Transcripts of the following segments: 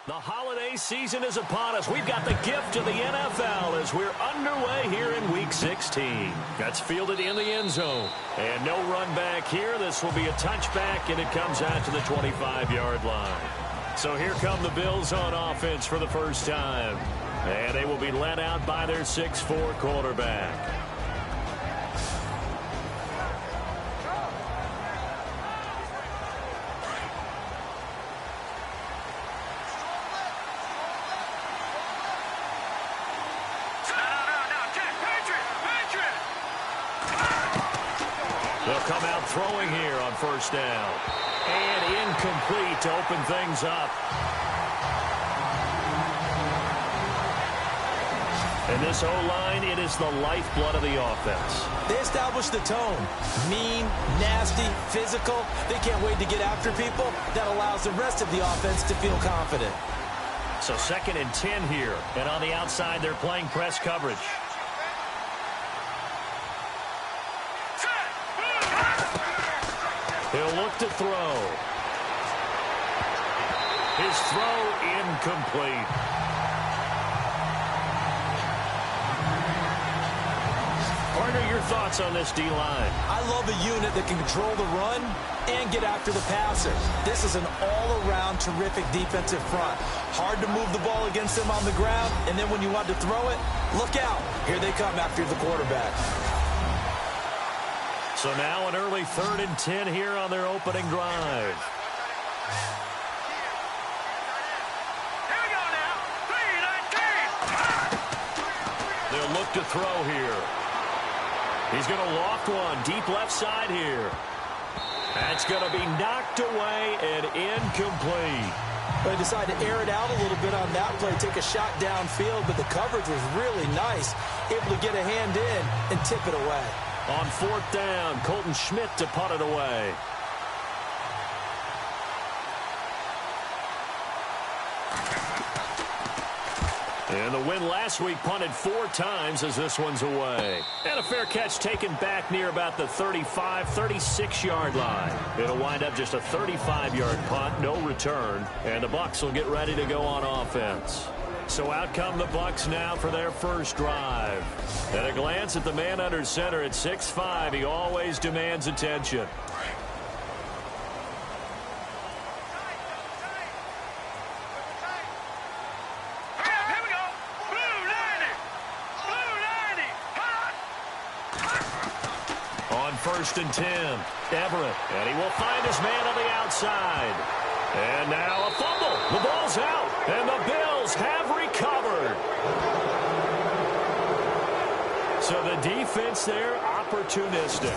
The holiday season is upon us. We've got the gift of the NFL as we're underway here in Week 16. That's fielded in the end zone. And no run back here. This will be a touchback, and it comes out to the 25-yard line. So here come the Bills on offense for the first time. And they will be led out by their 6'4" quarterback. They'll come out throwing here on first down. And incomplete to open things up. And this O-line, it is the lifeblood of the offense. They establish the tone. Mean, nasty, physical. They can't wait to get after people. That allows the rest of the offense to feel confident. So 2nd and 10 here. And on the outside, they're playing press coverage. He'll look to throw. His throw incomplete. Partner, your thoughts on this D-line? I love a unit that can control the run and get after the passer. This is an all-around terrific defensive front. Hard to move the ball against them on the ground, and then when you want to throw it, look out. Here they come after the quarterback. So now an early 3rd and 10 here on their opening drive. Here we go now. 3 and 10. They'll look to throw here. He's going to loft one deep left side here. That's going to be knocked away and incomplete. They decided to air it out a little bit on that play, take a shot downfield, but the coverage was really nice. Able to get a hand in and tip it away. On 4th down, Colton Schmidt to punt it away. And the win last week punted 4 times as this one's away. And a fair catch taken back near about the 35, 36-yard line. It'll wind up just a 35-yard punt, no return. And the Bucs will get ready to go on offense. So out come the Bucs now for their first drive. At a glance at the man under center at 6'5", he always demands attention. Here we go. Blue 90. On 1st and 10, Everett. And he will find his man on the outside. And now a fumble. The ball's out. And the Bills have recovered. So the defense there, opportunistic.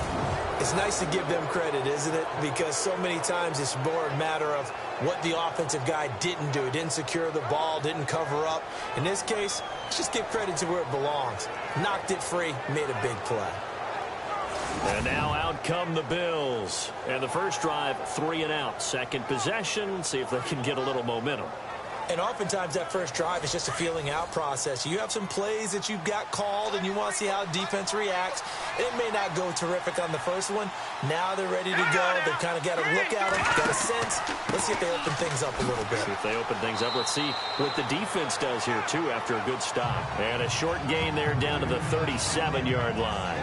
It's nice to give them credit, isn't it? Because so many times it's more a matter of what the offensive guy didn't do. Didn't secure the ball, didn't cover up. In this case, let's just give credit to where it belongs. Knocked it free, made a big play. And now out come the Bills. And the first drive, 3 and out. Second possession, see if they can get a little momentum. And oftentimes that first drive is just a feeling out process. You have some plays that you've got called and you want to see how defense reacts. It may not go terrific on the first one. Now they're ready to go. They've kind of got a look at them, got a sense. Let's see if they open things up a little bit. See if they open things up. Let's see what the defense does here, too, after a good stop. And a short gain there down to the 37-yard line.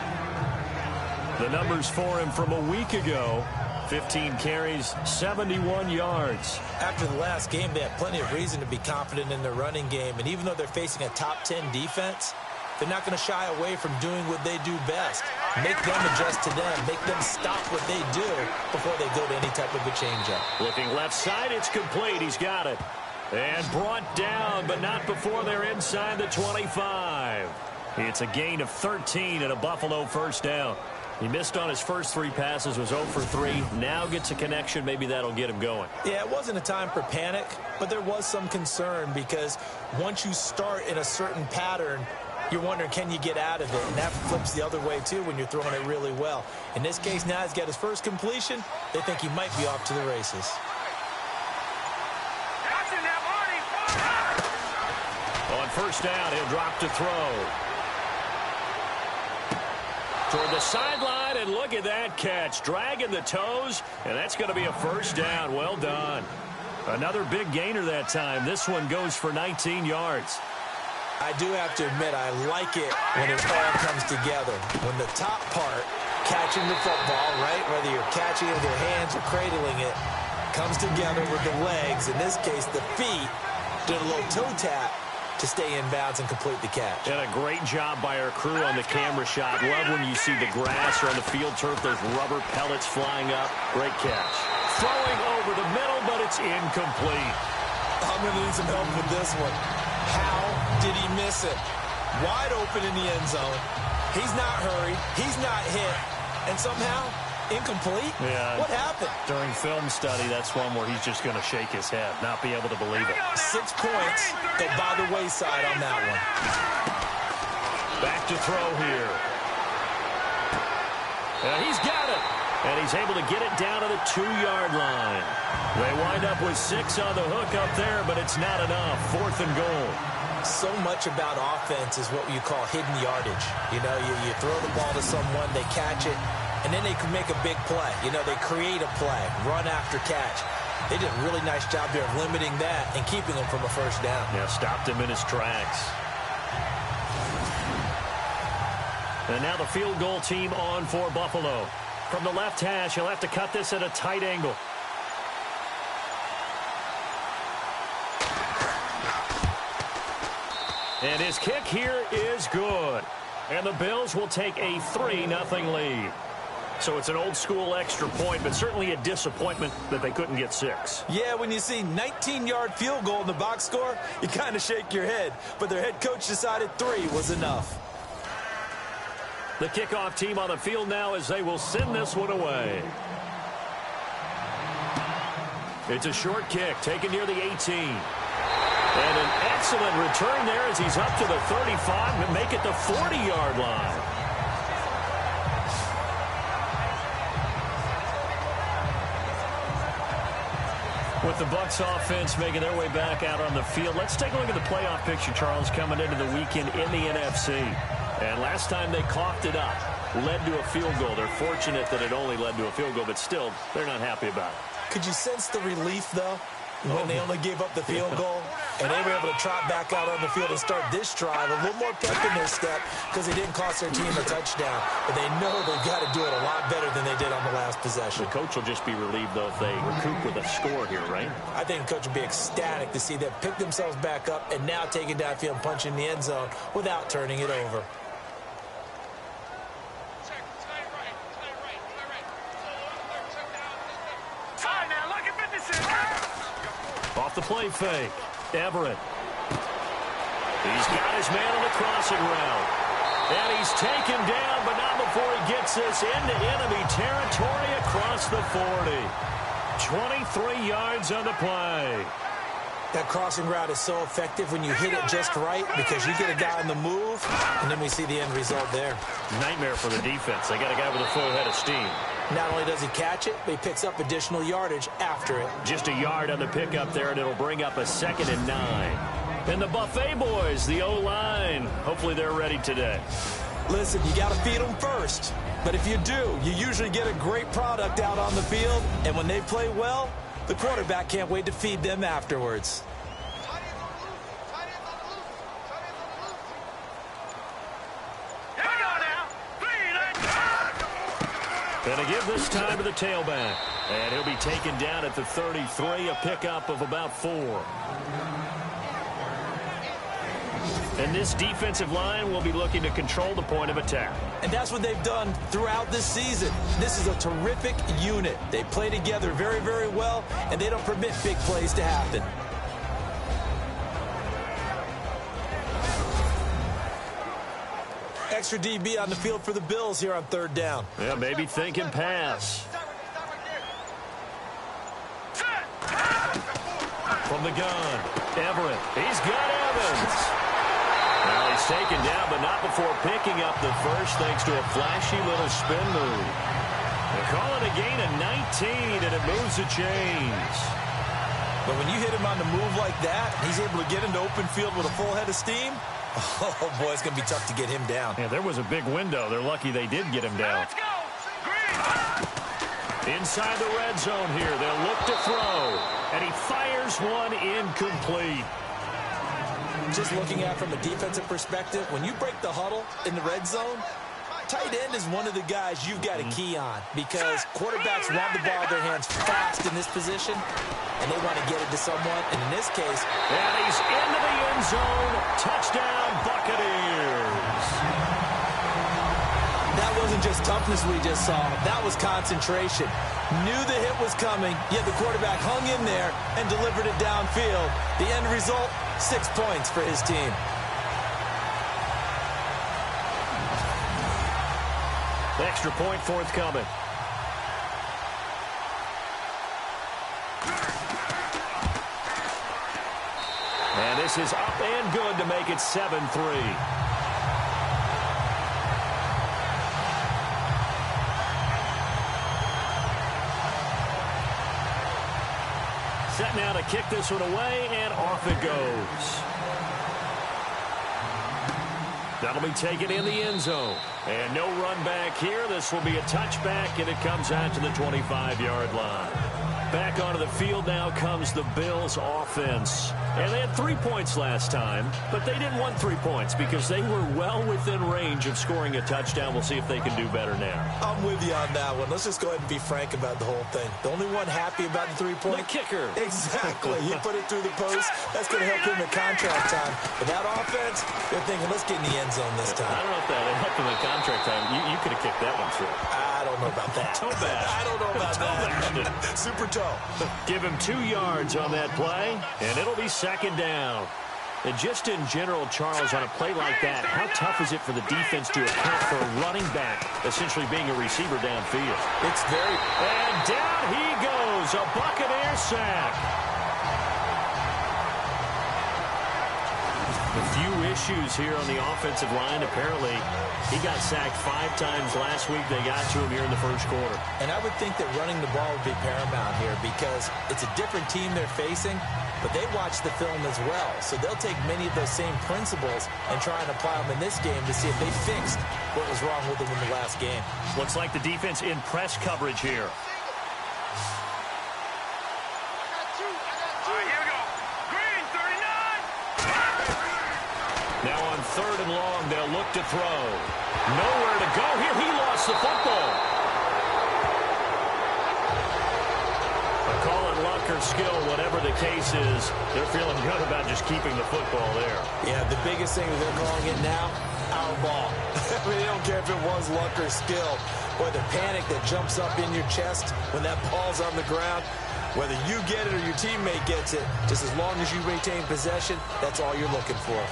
The numbers for him from a week ago. 15 carries, 71 yards. After the last game, they had plenty of reason to be confident in their running game. And even though they're facing a top 10 defense, they're not going to shy away from doing what they do best. Make them adjust to them. Make them stop what they do before they go to any type of a changeup. Looking left side, it's complete. He's got it. And brought down, but not before they're inside the 25. It's a gain of 13 and a Buffalo first down. He missed on his first 3 passes, was 0 for 3. Now gets a connection. Maybe that'll get him going. Yeah, it wasn't a time for panic, but there was some concern because once you start in a certain pattern, you're wondering, can you get out of it? And that flips the other way, too, when you're throwing it really well. In this case, now he's got his first completion. They think he might be off to the races. On first down, he'll drop to throw. Toward the sideline, and look at that catch. Dragging the toes, and that's going to be a first down. Well done. Another big gainer that time. This one goes for 19 yards. I do have to admit, I like it when it all comes together. When the top part, catching the football, right, whether you're catching it with your hands or cradling it, comes together with the legs. In this case, the feet did a little toe tap to stay in bounds and complete the catch. And a great job by our crew on the camera shot. Love when you see the grass or on the field turf, those rubber pellets flying up. Great catch. Throwing over the middle, but it's incomplete. I'm going to need some help with this one. How did he miss it? Wide open in the end zone. He's not hurried. He's not hit. And somehow, incomplete? Yeah. What happened? During film study, that's one where he's just going to shake his head, not be able to believe it. 6 points go by the wayside on that one. Back to throw here. And he's got it. And he's able to get it down to the 2-yard line. They wind up with 6 on the hook up there, but it's not enough. 4th and goal. So much about offense is what you call hidden yardage. You know, you throw the ball to someone, they catch it, and then they can make a big play. You know, they create a play, run after catch. They did a really nice job there of limiting that and keeping him from a first down. Yeah, stopped him in his tracks. And now the field goal team on for Buffalo. From the left hash, he'll have to cut this at a tight angle. And his kick here is good. And the Bills will take a 3-0 lead. So it's an old-school extra point, but certainly a disappointment that they couldn't get 6. Yeah, when you see 19-yard field goal in the box score, you kind of shake your head. But their head coach decided 3 was enough. The kickoff team on the field now as they will send this one away. It's a short kick taken near the 18. And an excellent return there as he's up to the 35 and make it the 40-yard line. With the Bucs offense making their way back out on the field, let's take a look at the playoff picture, Charles, coming into the weekend in the NFC. And last time they coughed it up, led to a field goal. They're fortunate that it only led to a field goal, but still, they're not happy about it. Could you sense the relief, though, when they only gave up the field goal? And they were able to trot back out on the field and start this drive a little more pep in their step because it didn't cost their team a touchdown. But they know they've got to do it a lot better than they did on the last possession. The coach will just be relieved, though, if they recoup with a score here, right? I think the coach will be ecstatic to see them pick themselves back up and now take it downfield and punch in the end zone without turning it over. Off the play fake. Everett. He's got his man on the crossing route. And he's taken down, but not before he gets this into enemy territory across the 40. 23 yards on the play. That crossing route is so effective when you hit it just right because you get a guy on the move, and then we see the end result there. Nightmare for the defense. They got a guy with a full head of steam. Not only does he catch it, but he picks up additional yardage after it. Just a yard on the pickup there, and it'll bring up a 2nd and 9. And the Buffet boys, the O-line, hopefully they're ready today. Listen, you got to feed them first. But if you do, you usually get a great product out on the field. And when they play well, the quarterback can't wait to feed them afterwards. And to give this time to the tailback. And he'll be taken down at the 33, a pickup of about 4. And this defensive line will be looking to control the point of attack. And that's what they've done throughout this season. This is a terrific unit. They play together very, very well, and they don't permit big plays to happen. Extra DB on the field for the Bills here on 3rd down. Yeah, maybe thinking pass. From the gun, Everett. He's got Evans. Well, he's taken down, but not before picking up the first thanks to a flashy little spin move. They call it a gain of 19, and it moves the chains. But when you hit him on the move like that, he's able to get into open field with a full head of steam. Oh, boy, it's going to be tough to get him down. Yeah, there was a big window. They're lucky they did get him down. Let's go. Green. Inside the red zone here. They'll look to throw. And he fires one incomplete. Just looking at it from a defensive perspective, when you break the huddle in the red zone, tight end is one of the guys you've got to key on because quarterbacks want the ball in their hands fast in this position, and they want to get it to someone. And in this case, and he's into the end zone. Touchdown, Buccaneers. That wasn't just toughness we just saw. That was concentration. Knew the hit was coming, yet the quarterback hung in there and delivered it downfield. The end result, 6 points for his team. Extra point forthcoming. And this is up and good to make it 7-3. Set now to kick this one away, and off it goes. That'll be taken in the end zone. And no run back here. This will be a touchback, and it comes out to the 25-yard line. Back onto the field now comes the Bills offense. And they had 3 points last time, but they didn't want 3 points because they were well within range of scoring a touchdown. We'll see if they can do better now. I'm with you on that one. Let's just go ahead and be frank about the whole thing. The only one happy about the 3-point? The kicker. Exactly. He put it through the post. That's going to help him in contract time. But that offense, they're thinking, let's get in the end zone this time. I don't know if that helped him in contract time. You could have kicked that one through. I don't know about that. Toe bash. I don't know about that. Super toe. Give him 2 yards on that play, and it'll be second down. And just in general, Charles, on a play like that, how tough is it for the defense to account for a running back essentially being a receiver downfield? It's very... And down he goes, a Buccaneer sack. A few issues here on the offensive line. Apparently, he got sacked 5 times last week. They got to him here in the first quarter. And I would think that running the ball would be paramount here because it's a different team they're facing, but they watch the film as well. So they'll take many of those same principles and try and apply them in this game to see if they fixed what was wrong with them in the last game. Looks like the defense in press coverage here. Now on 3rd and long, they'll look to throw. Nowhere to go here. He lost the football. A call it luck or skill, whatever the case is, they're feeling good about just keeping the football there. Yeah, the biggest thing that they're calling it now, our ball. I mean, they don't care if it was luck or skill. Boy, the panic that jumps up in your chest when that ball's on the ground, whether you get it or your teammate gets it, just as long as you retain possession, that's all you're looking for.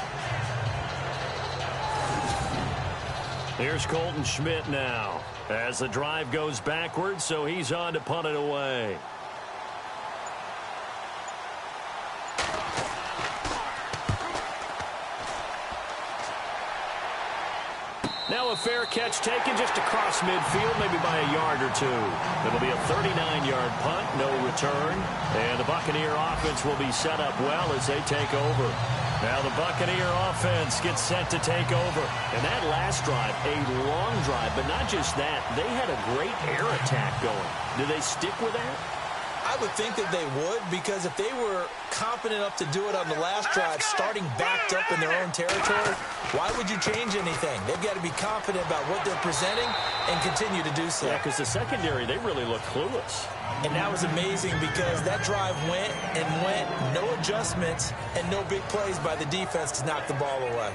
Here's Colton Schmidt now as the drive goes backwards, so he's on to punt it away. Now a fair catch taken just across midfield, maybe by a yard or 2. It'll be a 39-yard punt, no return. And the Buccaneer offense will be set up well as they take over. Now the Buccaneer offense gets set to take over. And that last drive, a long drive, but not just that. They had a great air attack going. Do they stick with that? I would think that they would, because if they were confident enough to do it on the last drive, starting backed up in their own territory, why would you change anything? They've got to be confident about what they're presenting and continue to do so. Yeah, because the secondary, they really look clueless. And that was amazing because that drive went and went, no adjustments, and no big plays by the defense to knock the ball away.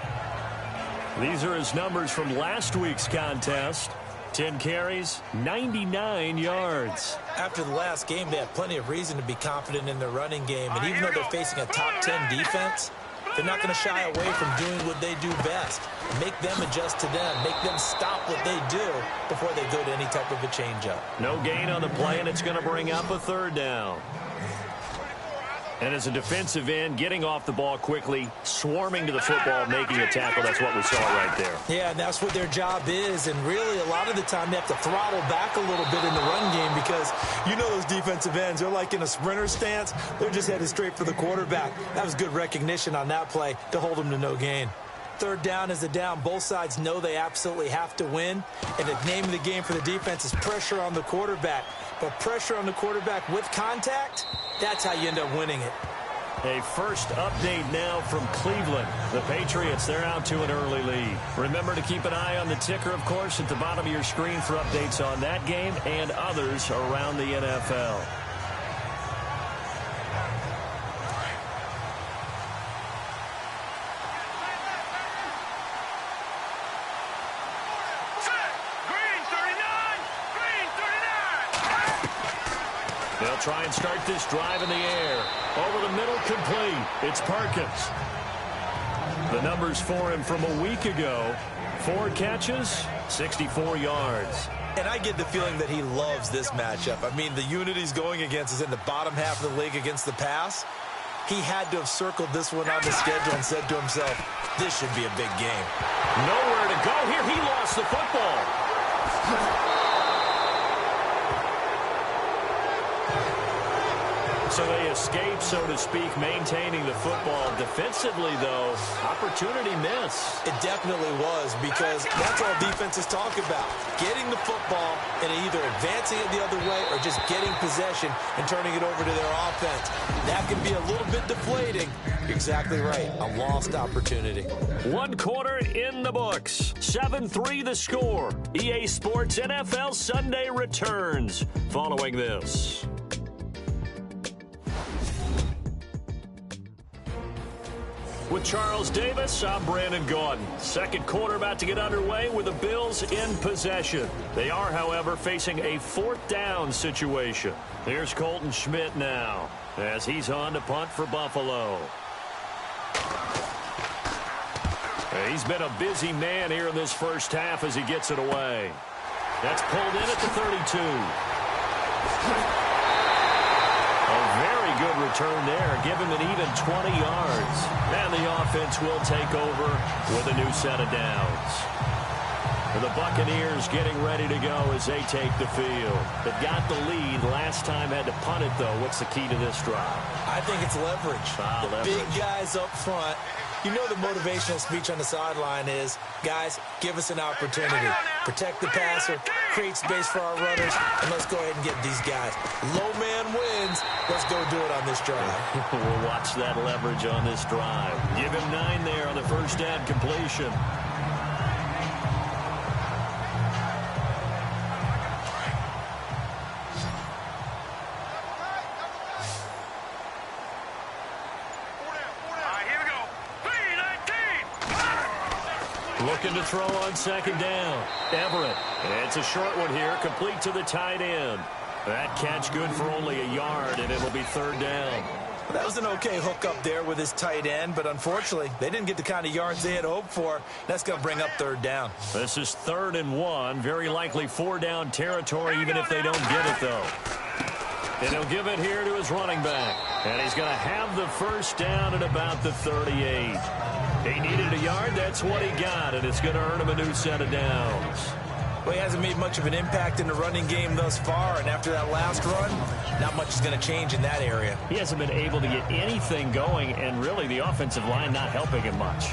These are his numbers from last week's contest. 10 carries, 99 yards. After the last game, they have plenty of reason to be confident in their running game. And even though they're facing a top 10 defense, they're not going to shy away from doing what they do best. Make them adjust to them. Make them stop what they do before they go to any type of a changeup. No gain on the play, and it's going to bring up a 3rd down. And as a defensive end, getting off the ball quickly, swarming to the football, making a tackle, that's what we saw right there. Yeah, and that's what their job is. And really, a lot of the time, they have to throttle back a little bit in the run game because you know those defensive ends, they're like in a sprinter stance. They're just headed straight for the quarterback. That was good recognition on that play to hold them to no gain. Third down is a down. Both sides know they absolutely have to win. And the name of the game for the defense is pressure on the quarterback. But pressure on the quarterback with contact, that's how you end up winning it. A first update now from Cleveland. The Patriots, they're out to an early lead. Remember to keep an eye on the ticker, of course, at the bottom of your screen for updates on that game and others around the NFL. They'll try and start this drive in the air. Over the middle, complete. It's Perkins. The numbers for him from a week ago. 4 catches, 64 yards. And I get the feeling that he loves this matchup. I mean, the unit he's going against is in the bottom half of the league against the pass. He had to have circled this one on the schedule and said to himself, this should be a big game. Nowhere to go here. He lost the football. So they escape, so to speak, maintaining the football. Defensively, though, opportunity miss. It definitely was, because that's all defenses talk about. Getting the football and either advancing it the other way or just getting possession and turning it over to their offense. That can be a little bit deflating. You're exactly right. A lost opportunity. 1 quarter in the books. 7-3 the score. EA Sports NFL Sunday returns following this. With Charles Davis, I'm Brandon Gaudin. Second quarter about to get underway with the Bills in possession. They are, however, facing a 4th down situation. Here's Colton Schmidt now as he's on to punt for Buffalo. He's been a busy man here in this first half as he gets it away. That's pulled in at the 32. Good return there. Give him an even 20 yards. And the offense will take over with a new set of downs. And the Buccaneers getting ready to go as they take the field. They've got the lead. Last time had to punt it, though. What's the key to this drive? I think it's leverage. The big guys up front. You know the motivational speech on the sideline is, guys, give us an opportunity. Protect the passer, create space for our runners, and let's go ahead and get these guys. Low man wins. Let's go do it on this drive. We'll watch that leverage on this drive. Give him 9 there on the first down completion. Looking to throw on second down. Everett. It's a short one here, complete to the tight end. That catch good for only a yard, and it'll be 3rd down. That was an okay hook up there with his tight end, but unfortunately, they didn't get the kind of yards they had hoped for. That's going to bring up 3rd down. This is 3rd and 1. Very likely 4-down territory, even if they don't get it, though. And he'll give it here to his running back. And he's going to have the first down at about the 38. He needed a yard. That's what he got, and it's going to earn him a new set of downs. Well, he hasn't made much of an impact in the running game thus far, and after that last run, not much is going to change in that area. He hasn't been able to get anything going, and really the offensive line not helping him much.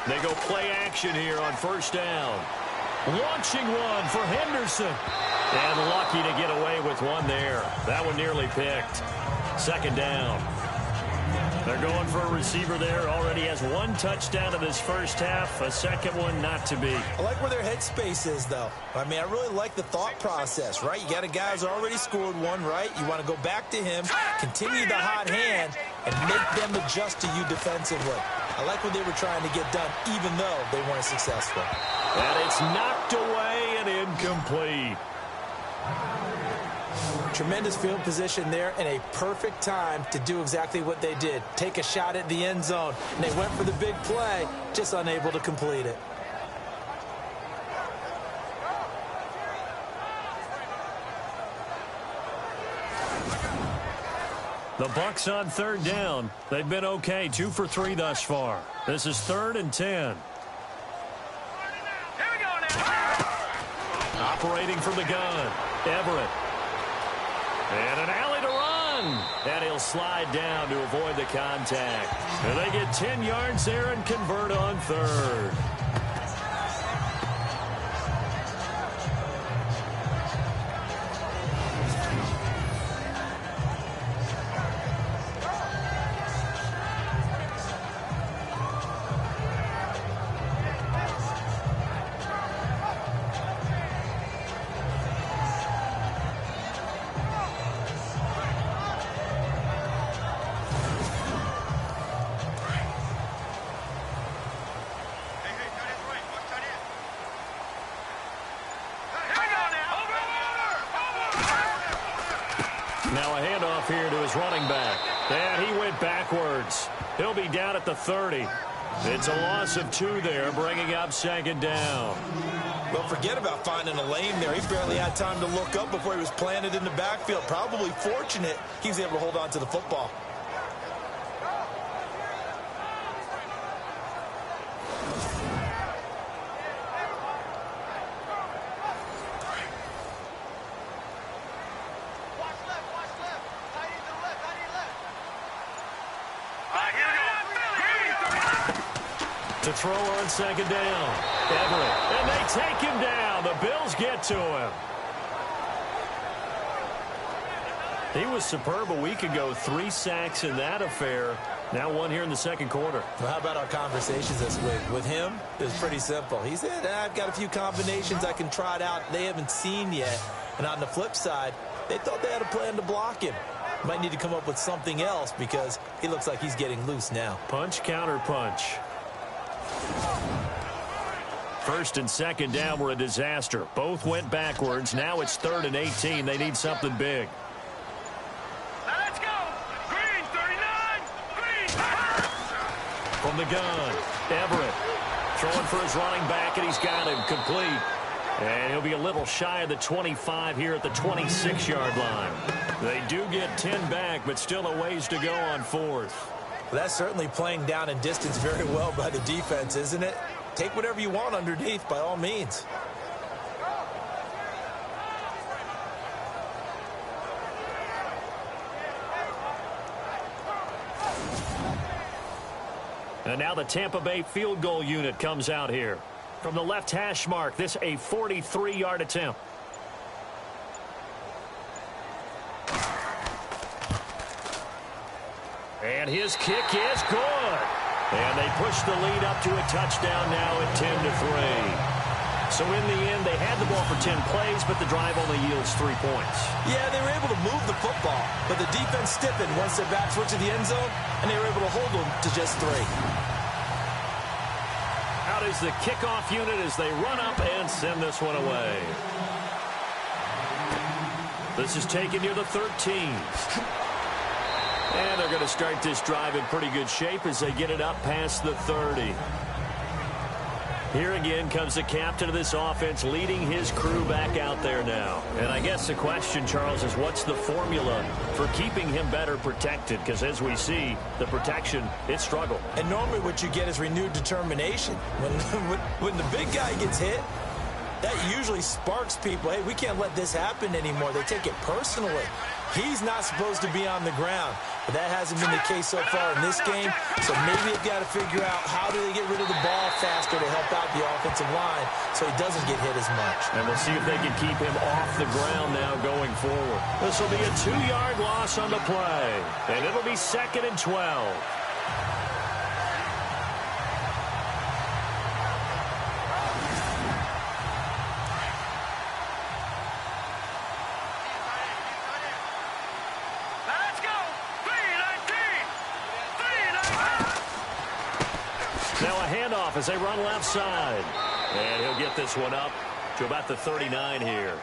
They go play action here on first down. Launching one for Henderson. And lucky to get away with one there. That one nearly picked. 2nd down. They're going for a receiver there. Already has 1 touchdown in this first half. A second one not to be. I like where their headspace is, though. I mean, I really like the thought process, right? You got a guy who's already scored one, right? You want to go back to him, continue the hot hand, and make them adjust to you defensively. I like what they were trying to get done, even though they weren't successful. And it's knocked away and incomplete. Tremendous field position there and a perfect time to do exactly what they did. Take a shot at the end zone. And they went for the big play, just unable to complete it. The Bucs on third down. They've been okay, 2 for 3 thus far. This is 3rd and 10. Here we go now. Operating from the gun, Everett. And an alley to run. And he'll slide down to avoid the contact. And they get 10 yards there and convert on 3rd. Now a handoff here to his running back. And he went backwards. He'll be down at the 30. It's a loss of 2 there, bringing up 2nd down. Well, forget about finding a lane there. He barely had time to look up before he was planted in the backfield. Probably fortunate he was able to hold on to the football. To throw on 2nd down. Everett. And they take him down. The Bills get to him. He was superb a week ago. 3 sacks in that affair. Now 1 here in the 2nd quarter. Well, how about our conversations this week? With him, it was pretty simple. He said, I've got a few combinations I can try it out they haven't seen yet. And on the flip side, they thought they had a plan to block him. Might need to come up with something else because he looks like he's getting loose now. Punch, counter punch. 1st and 2nd down were a disaster. Both went backwards. Now it's 3rd and 18. They need something big. Let's go. Green, 39. Green. From the gun, Everett. Throwing for his running back, and he's got him complete. And he'll be a little shy of the 25 here at the 26-yard line. They do get 10 back, but still a ways to go on 4th. Well, that's certainly playing down in distance very well by the defense, isn't it? Take whatever you want underneath, by all means. And now the Tampa Bay field goal unit comes out here. From the left hash mark, this a 43-yard attempt. And his kick is good. And they push the lead up to a touchdown now at 10-3. So in the end, they had the ball for 10 plays, but the drive only yields 3 points. Yeah, they were able to move the football, but the defense stiffened once their backs went to the end zone, and they were able to hold them to just 3. Out is the kickoff unit as they run up and send this one away. This is taken near the 13. And they're going to start this drive in pretty good shape as they get it up past the 30. Here again comes the captain of this offense leading his crew back out there now. And I guess the question, Charles, is what's the formula for keeping him better protected? Because as we see, the protection, it struggled. And normally what you get is renewed determination. When the big guy gets hit, that usually sparks people. Hey, we can't let this happen anymore. They take it personally. He's not supposed to be on the ground. But that hasn't been the case so far in this game. So maybe they've got to figure out how do they get rid of the ball faster to help out the offensive line so he doesn't get hit as much. And we'll see if they can keep him off the ground now going forward. This will be a 2-yard loss on the play. And it'll be 2nd and 12. Now a handoff as they run left side. And he'll get this one up to about the 39 here.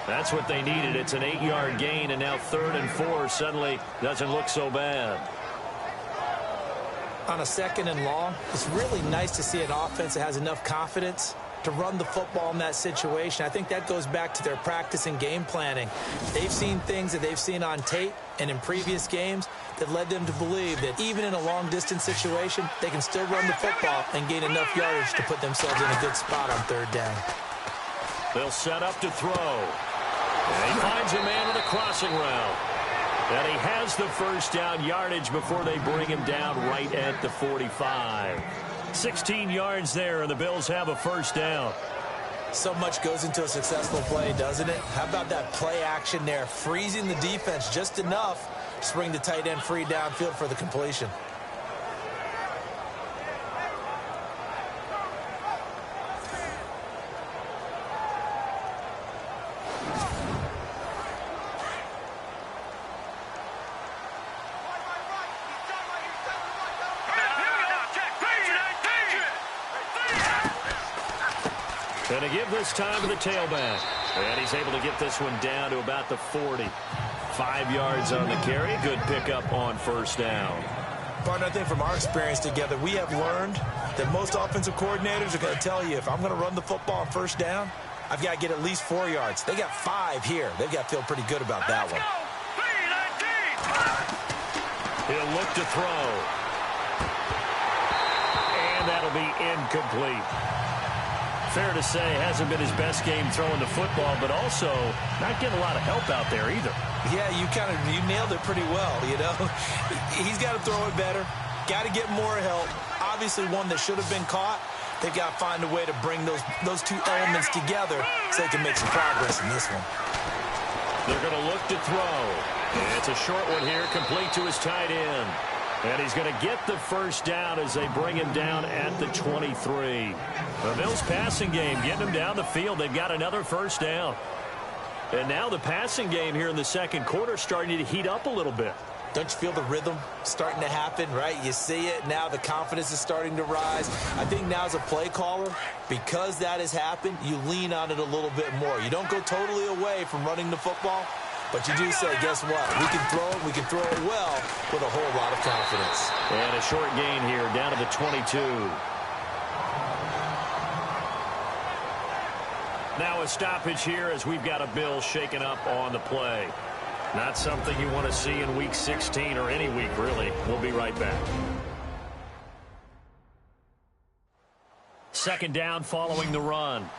That's what they needed. It's an 8-yard gain, and now 3rd and 4 suddenly doesn't look so bad. On a 2nd and long, it's really nice to see an offense that has enough confidence to run the football in that situation. I think that goes back to their practice and game planning. They've seen things that they've seen on tape and in previous games that led them to believe that even in a long-distance situation, they can still run the football and gain enough yardage to put themselves in a good spot on third down. They'll set up to throw. And he finds a man on the crossing route. And he has the first down yardage before they bring him down right at the 45. 16 yards there, and the Bills have a first down. So much goes into a successful play, doesn't it? How about that play action there, freezing the defense just enough to bring the tight end free downfield for the completion. And to give this time to the tailback. And he's able to get this one down to about the 40. 5 yards on the carry. Good pickup on first down. Partner, I think from our experience together, we have learned that most offensive coordinators are going to tell you, if I'm going to run the football on first down, I've got to get at least 4 yards. They got 5 here. They've got to feel pretty good about that one. He'll look to throw. And that'll be incomplete. Fair to say, hasn't been his best game throwing the football, but also not getting a lot of help out there either. Yeah, you nailed it pretty well, you know. He's got to throw it better, got to get more help. Obviously one that should have been caught. They've got to find a way to bring those two elements together so they can make some progress in this one. They're going to look to throw. And it's a short one here, complete to his tight end. And he's going to get the first down as they bring him down at the 23. The Bills passing game getting him down the field. They've got another first down. And now the passing game here in the second quarter starting to heat up a little bit. Don't you feel the rhythm starting to happen, right? You see it. Now the confidence is starting to rise. I think now as a play caller, because that has happened, you lean on it a little bit more. You don't go totally away from running the football, but you do say, guess what? We can throw it. We can throw it well with a whole lot of confidence. And a short gain here down to the 22. Now a stoppage here as we've got a Bill shaken up on the play. Not something you want to see in Week 16 or any week, really. We'll be right back. Second down following the run.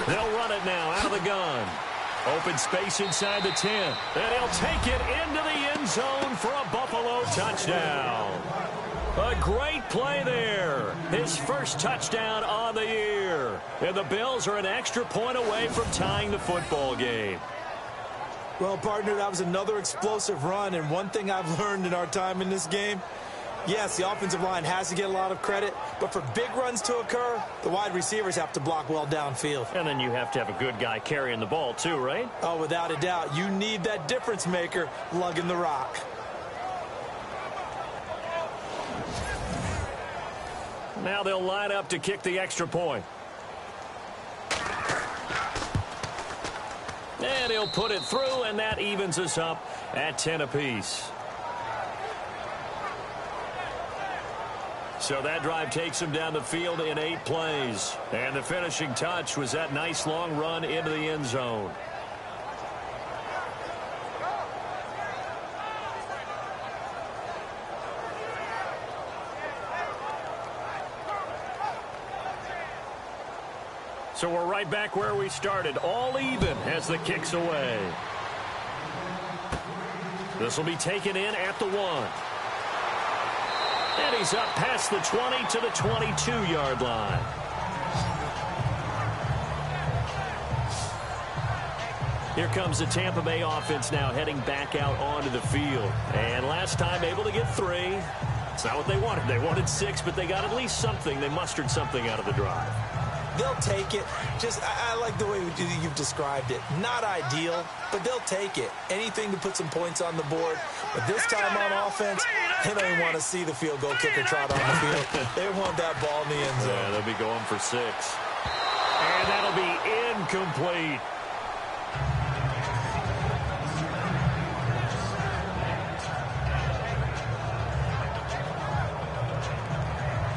They'll run it now out of the gun. Open space inside the 10. And he'll take it into the end zone for a Buffalo touchdown. A great play there. His first touchdown on the year. And the Bills are an extra point away from tying the football game. Well, partner, that was another explosive run. And one thing I've learned in our time in this game, yes, the offensive line has to get a lot of credit, but for big runs to occur, the wide receivers have to block well downfield. And then you have to have a good guy carrying the ball too, right? Oh, without a doubt. You need that difference maker lugging the rock. Now they'll line up to kick the extra point. And he'll put it through, and that evens us up at 10 apiece. So that drive takes him down the field in 8 plays. And the finishing touch was that nice long run into the end zone. So we're right back where we started, all even as the kick's away. This will be taken in at the 1. And he's up past the 20 to the 22-yard line. Here comes the Tampa Bay offense now heading back out onto the field. And last time able to get 3. It's not what they wanted. They wanted 6, but they got at least something. They mustered something out of the drive. They'll take it. I like the way you've described it. Not ideal, but they'll take it. Anything to put some points on the board. But this time on offense, they don't even want to see the field goal kicker trot on the field. They want that ball in the end zone. Yeah, they'll be going for 6. And that'll be incomplete.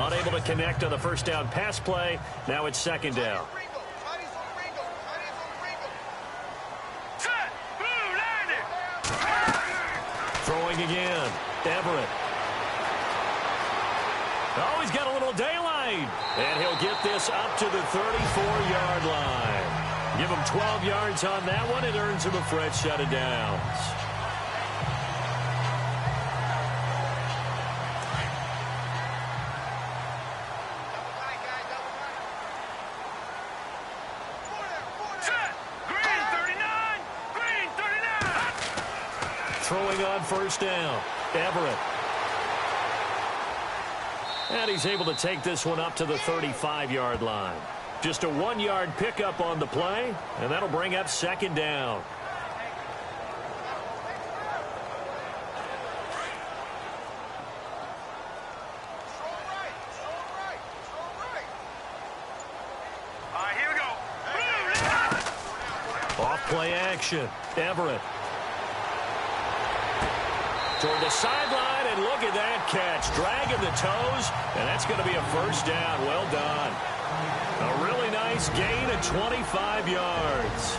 Unable to connect on the first down pass play. Now it's second down. Throwing again. Everett. Oh, he's got a little daylight. And he'll get this up to the 34-yard line. Give him 12 yards on that one. It earns him a fresh set of downs. Throwing on first down. Everett. And he's able to take this one up to the 35-yard line. Just a 1-yard pickup on the play, and that'll bring up second down. All right, here we go. Off play action. Everett. Toward the sideline, and look at that catch. Dragging the toes, and that's going to be a first down. Well done. A really nice gain of 25 yards.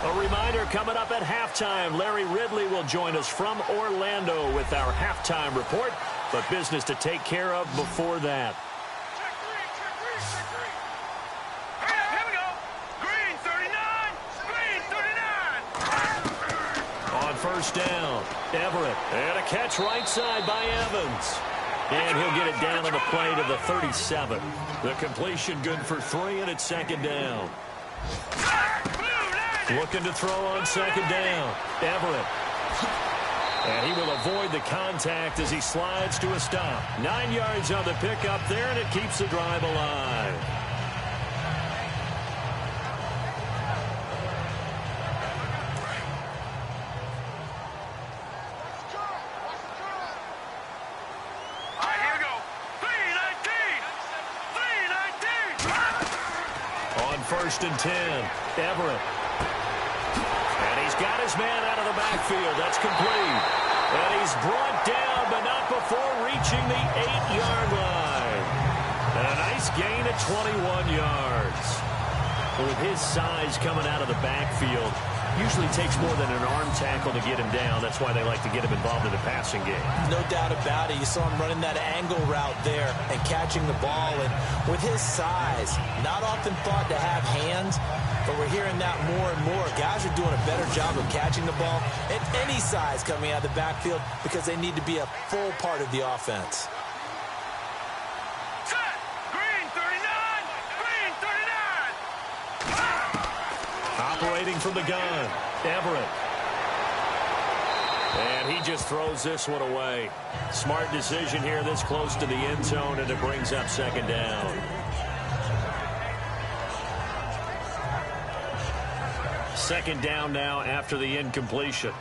A reminder coming up at halftime. Larry Ridley will join us from Orlando with our halftime report, but business to take care of before that. First down. Everett. And a catch right side by Evans. And he'll get it down on the play to the 37. The completion good for 3, and it's second down. Looking to throw on second down. Everett. And he will avoid the contact as he slides to a stop. 9 yards on the pickup there, and it keeps the drive alive. First and 10. Everett. And he's got his man out of the backfield. That's complete. And he's brought down, but not before reaching the 8-yard line. And a nice gain of 21 yards. Well, with his size coming out of the backfield, usually takes more than an arm tackle to get him down. That's why they like to get him involved in the passing game. No doubt about it. You saw him running that angle route there and catching the ball. And with his size, not often thought to have hands, but we're hearing that more and more. Guys are doing a better job of catching the ball at any size coming out of the backfield because they need to be a full part of the offense. Operating from the gun, Everett. And he just throws this one away. Smart decision here this close to the end zone, and it brings up second down. Second down now after the incompletion.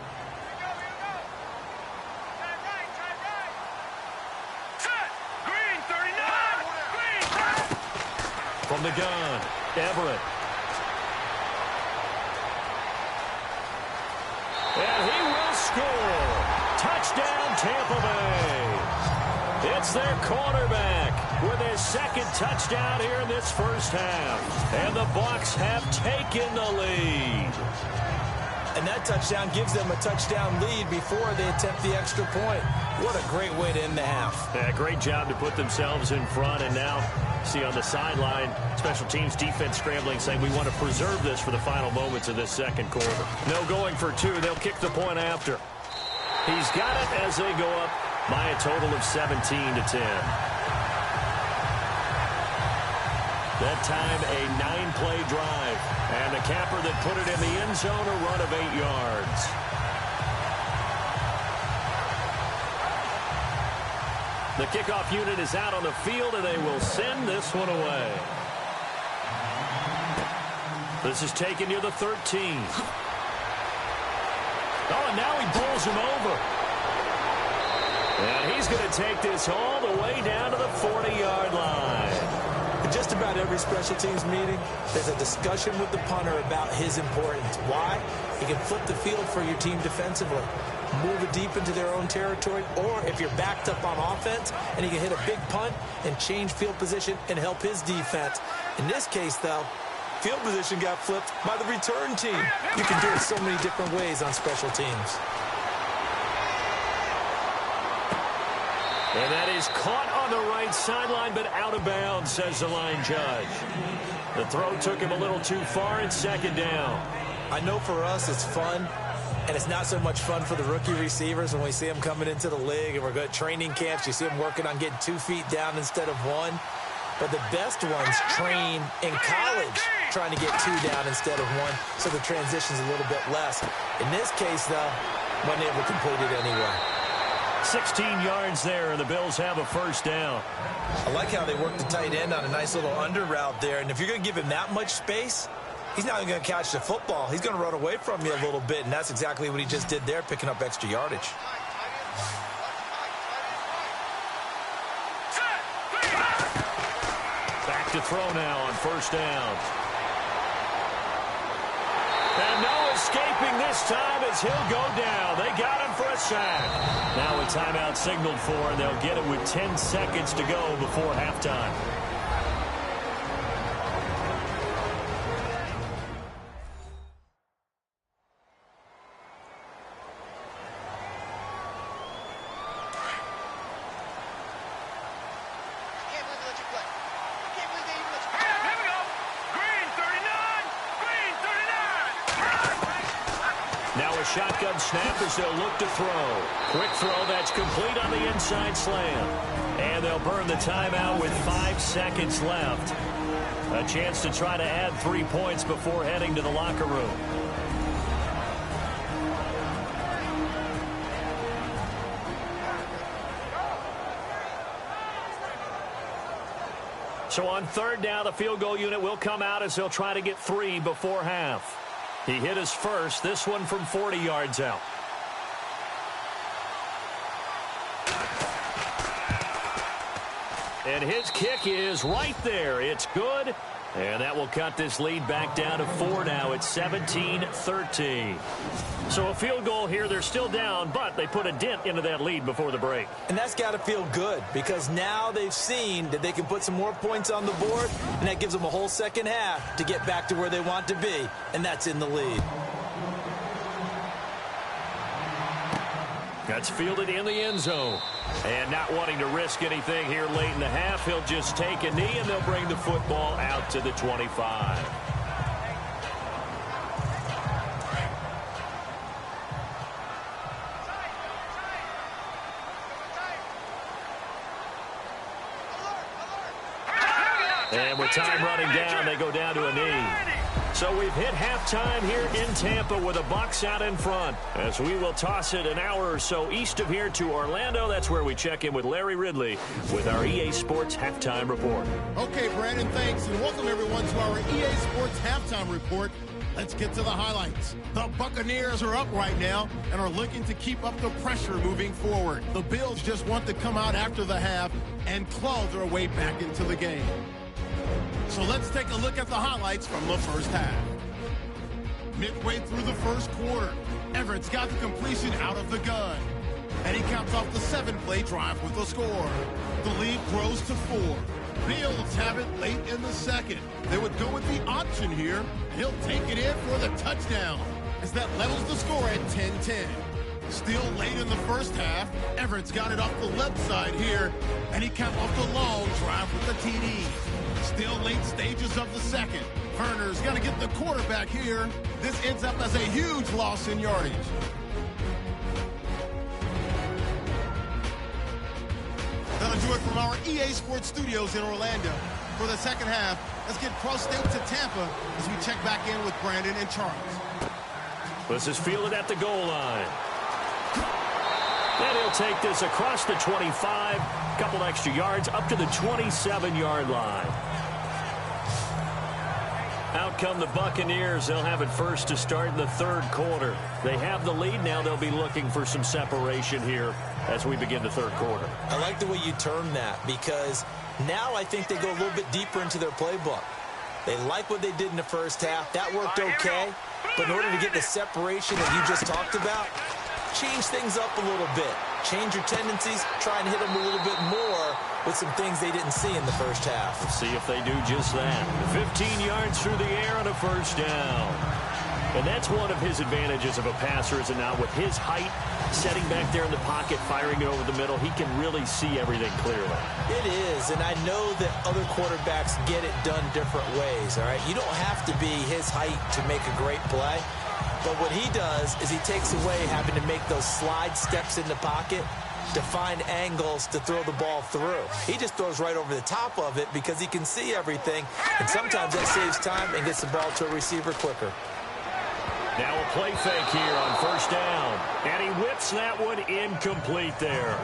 From the gun, Everett. And he will score. Touchdown, Tampa Bay. It's their quarterback with his second touchdown here in this first half. And the Bucs have taken the lead. And that touchdown gives them a touchdown lead before they attempt the extra point. What a great way to end the half. Yeah, great job to put themselves in front. And now, see on the sideline, special teams defense scrambling, saying we want to preserve this for the final moments of this second quarter. No going for 2. They'll kick the point after. He's got it as they go up by a total of 17-10. That time, a 9-play drive. And the capper that put it in the end zone, a run of 8 yards. The kickoff unit is out on the field, and they will send this one away. This is taken near the 13. Oh, and now he bowls him over. And he's going to take this all the way down to the 40-yard line. In just about every special teams meeting, there's a discussion with the punter about his importance. Why? He can flip the field for your team defensively, move it deep into their own territory, or if you're backed up on offense, and he can hit a big punt and change field position and help his defense. In this case, though, field position got flipped by the return team. You can do it so many different ways on special teams. And that is caught on the right sideline, but out of bounds, says the line judge. The throw took him a little too far, and second down. I know for us it's fun, and it's not so much fun for the rookie receivers when we see them coming into the league, and we're going to training camps. You see them working on getting 2 feet down instead of 1. But the best ones train in college trying to get 2 down instead of 1, so the transition's a little bit less. In this case, though, wasn't able to complete it anyway. 16 yards there, and the Bills have a first down. I like how they work the tight end on a nice little under route there. And if you're going to give him that much space, he's not going to catch the football. He's going to run away from you a little bit, and that's exactly what he just did there, picking up extra yardage. Back to throw now on first down. And no escaping this time as he'll go down. They got him for a sack. Now a timeout signaled for, and they'll get it with 10 seconds to go before halftime. Shotgun snap as they'll look to throw. Quick throw that's complete on the inside slam. And they'll burn the timeout with 5 seconds left. A chance to try to add 3 points before heading to the locker room. So on third down, the field goal unit will come out as they'll try to get 3 before half. He hit his first, this one from 40 yards out. And his kick is right there. It's good. And that will cut this lead back down to 4 now. It's 17-13. So a field goal here. They're still down, but they put a dent into that lead before the break. And that's got to feel good because now they've seen that they can put some more points on the board, and that gives them a whole second half to get back to where they want to be, and that's in the lead. That's fielded in the end zone. And not wanting to risk anything here late in the half, he'll just take a knee, and they'll bring the football out to the 25. And with time running down, they go down to a knee. So we've hit halftime here in Tampa with the Bucs out in front. As we will toss it an hour or so east of here to Orlando. That's where we check in with Larry Ridley with our EA Sports Halftime Report. Okay, Brandon, thanks, and welcome everyone to our EA Sports Halftime Report. Let's get to the highlights. The Buccaneers are up right now and are looking to keep up the pressure moving forward. The Bills just want to come out after the half and claw their way back into the game. So let's take a look at the highlights from the first half. Midway through the first quarter, Everett's got the completion out of the gun. And he caps off the 7-play drive with a score. The lead grows to 4. Bills have it late in the second. They would go with the option here. He'll take it in for the touchdown, as that levels the score at 10-10. Still late in the first half, Everett's got it off the left side here, and he capped off the long drive with the TD. Still late stages of the second. Verner's got to get the quarterback here. This ends up as a huge loss in yardage. That'll do it from our EA Sports Studios in Orlando. For the second half, let's get cross-state to Tampa as we check back in with Brandon and Charles. This is fielded at the goal line. And he'll take this across the 25, couple extra yards, up to the 27-yard line. Out come the Buccaneers. They'll have it first to start in the third quarter. They have the lead now. They'll be looking for some separation here as we begin the third quarter. I like the way you term that because Now I think they go a little bit deeper into their playbook. They like what they did in the first half. That worked okay. But in order to get the separation that you just talked about, change things up a little bit. Change your tendencies. Try and hit them a little bit more with some things they didn't see in the first half. Let's see if they do just that. 15 yards through the air on a first down. And that's one of his advantages of a passer, is it not? With his height, setting back there in the pocket, firing it over the middle, he can really see everything clearly. It is, and I know that other quarterbacks get it done different ways, all right? You don't have to be his height to make a great play. But what he does is he takes away having to make those slide steps in the pocket to find angles to throw the ball through. He just throws right over the top of it because he can see everything, and sometimes that saves time and gets the ball to a receiver quicker. Now a play fake here on first down, and he whips that one incomplete there.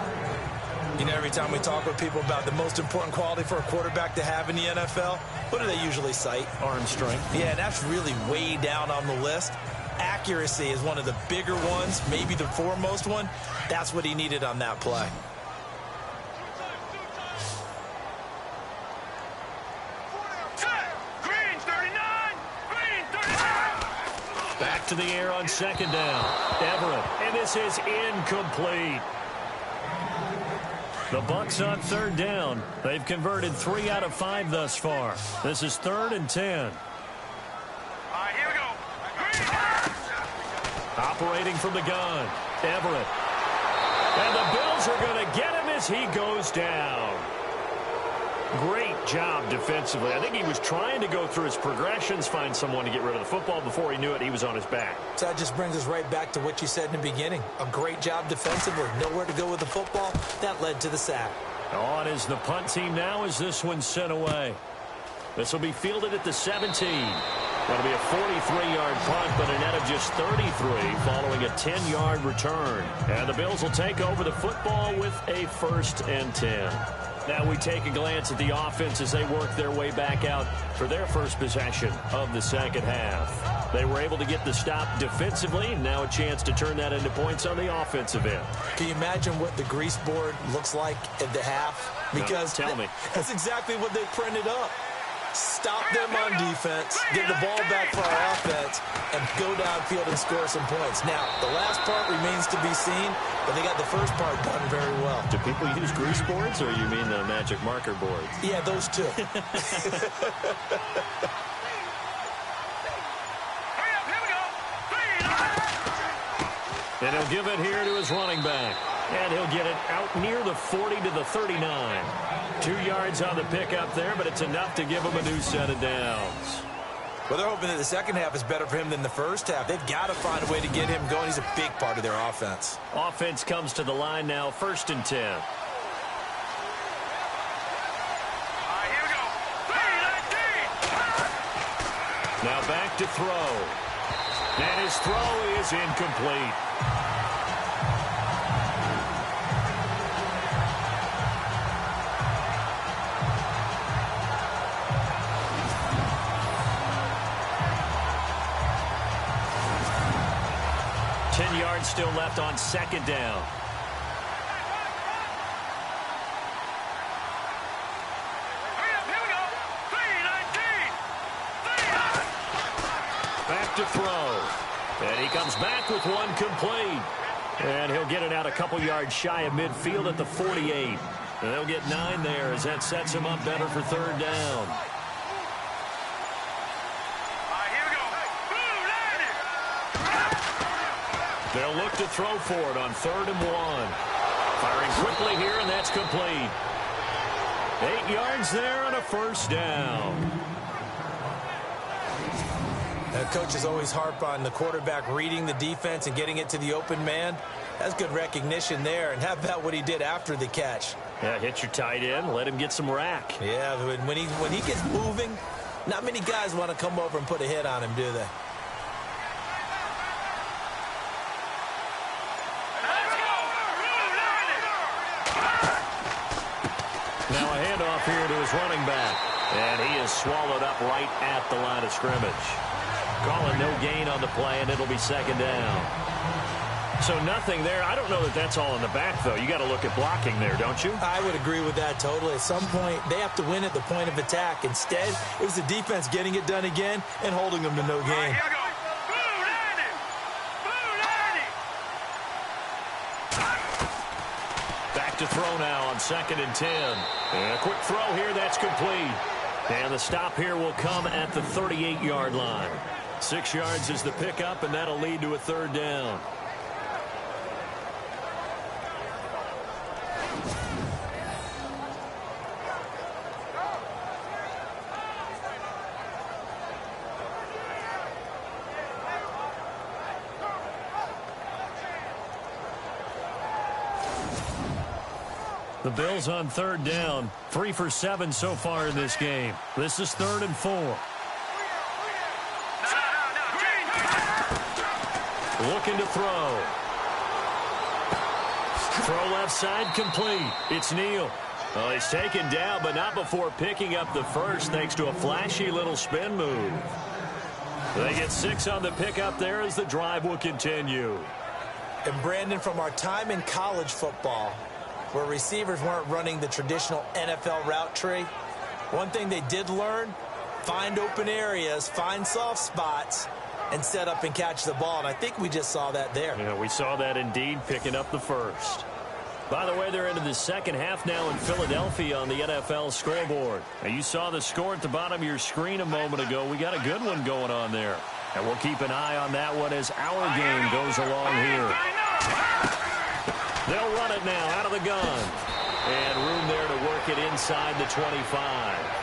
You know, every time we talk with people about the most important quality for a quarterback to have in the NFL, what do they usually cite? Arm strength. Yeah, that's really way down on the list. Accuracy is one of the bigger ones, maybe the foremost one. That's what he needed on that play. Back to the air on second down. Everett, and this is incomplete. The Bucs on third down. They've converted 3 out of 5 thus far. This is 3rd and 10. Here we go. Operating from the gun, Everett. And the Bills are going to get him as he goes down. Great job defensively. I think he was trying to go through his progressions, find someone to get rid of the football. Before he knew it, he was on his back. So that just brings us right back to what you said in the beginning. A great job defensively. Nowhere to go with the football. That led to the sack. On is the punt team now as this one's sent away. This will be fielded at the 17. That'll be a 43-yard punt, but a net of just 33 following a 10-yard return. And the Bills will take over the football with a 1st and 10. Now we take a glance at the offense as they work their way back out for their first possession of the second half. They were able to get the stop defensively, and now a chance to turn that into points on the offensive end. Can you imagine what the grease board looks like at the half? Because no, tell me. That's exactly what they printed up. Stop them on defense, get the ball back for our offense, and go downfield and score some points. Now, the last part remains to be seen, but they got the first part done very well. Do people use grease boards, or you mean the magic marker boards? Yeah, those two. And he'll give it here to his running back. And he'll get it out near the 40 to the 39. 2 yards on the pickup there, but it's enough to give him a new set of downs. Well, they're hoping that the second half is better for him than the first half. They've got to find a way to get him going. He's a big part of their offense. Offense comes to the line now, 1st and 10. Here we go. 3-19. Now back to throw. And his throw is incomplete. Still left on second down. Here we go. 3-19. Back to throw. And he comes back with one complete. And he'll get it out a couple yards shy of midfield at the 48. And they'll get 9 there as that sets him up better for third down. They'll look to throw for it on 3rd and 1. Firing quickly here, and that's complete. 8 yards there on a first down. Coaches always harp on the quarterback reading the defense and getting it to the open man. That's good recognition there. And how about what he did after the catch? Yeah, hit your tight end, let him get some rack. Yeah, when he gets moving, not many guys want to come over and put a hit on him, do they? Now a handoff here to his running back. And he is swallowed up right at the line of scrimmage. Calling no gain on the play, and it'll be second down. So nothing there. I don't know that that's all in the back, though. You got to look at blocking there, don't you? I would agree with that totally. At some point, they have to win at the point of attack. Instead, it was the defense getting it done again and holding them to no gain. Here we go. Blue 90. Blue 90. Back to throw now on 2nd and 10. And a quick throw here. That's complete. And the stop here will come at the 38-yard line. 6 yards is the pickup, and that'll lead to a 3rd down. The Bills on 3rd down. 3 for 7 so far in this game. This is 3rd and 4. Looking to throw. Throw left side complete. It's Neal. Oh, he's taken down, but not before picking up the first thanks to a flashy little spin move. They get 6 on the pickup there as the drive will continue. And Brandon, from our time in college football, where receivers weren't running the traditional NFL route tree, one thing they did learn, find open areas, find soft spots, and set up and catch the ball. And I think we just saw that there. Yeah, we saw that indeed, picking up the first. By the way, they're into the second half now in Philadelphia on the NFL scoreboard. Now, you saw the score at the bottom of your screen a moment ago. We got a good one going on there. And we'll keep an eye on that one as our game goes along here. They'll run it now out of the gun. And room there to work it inside the 25.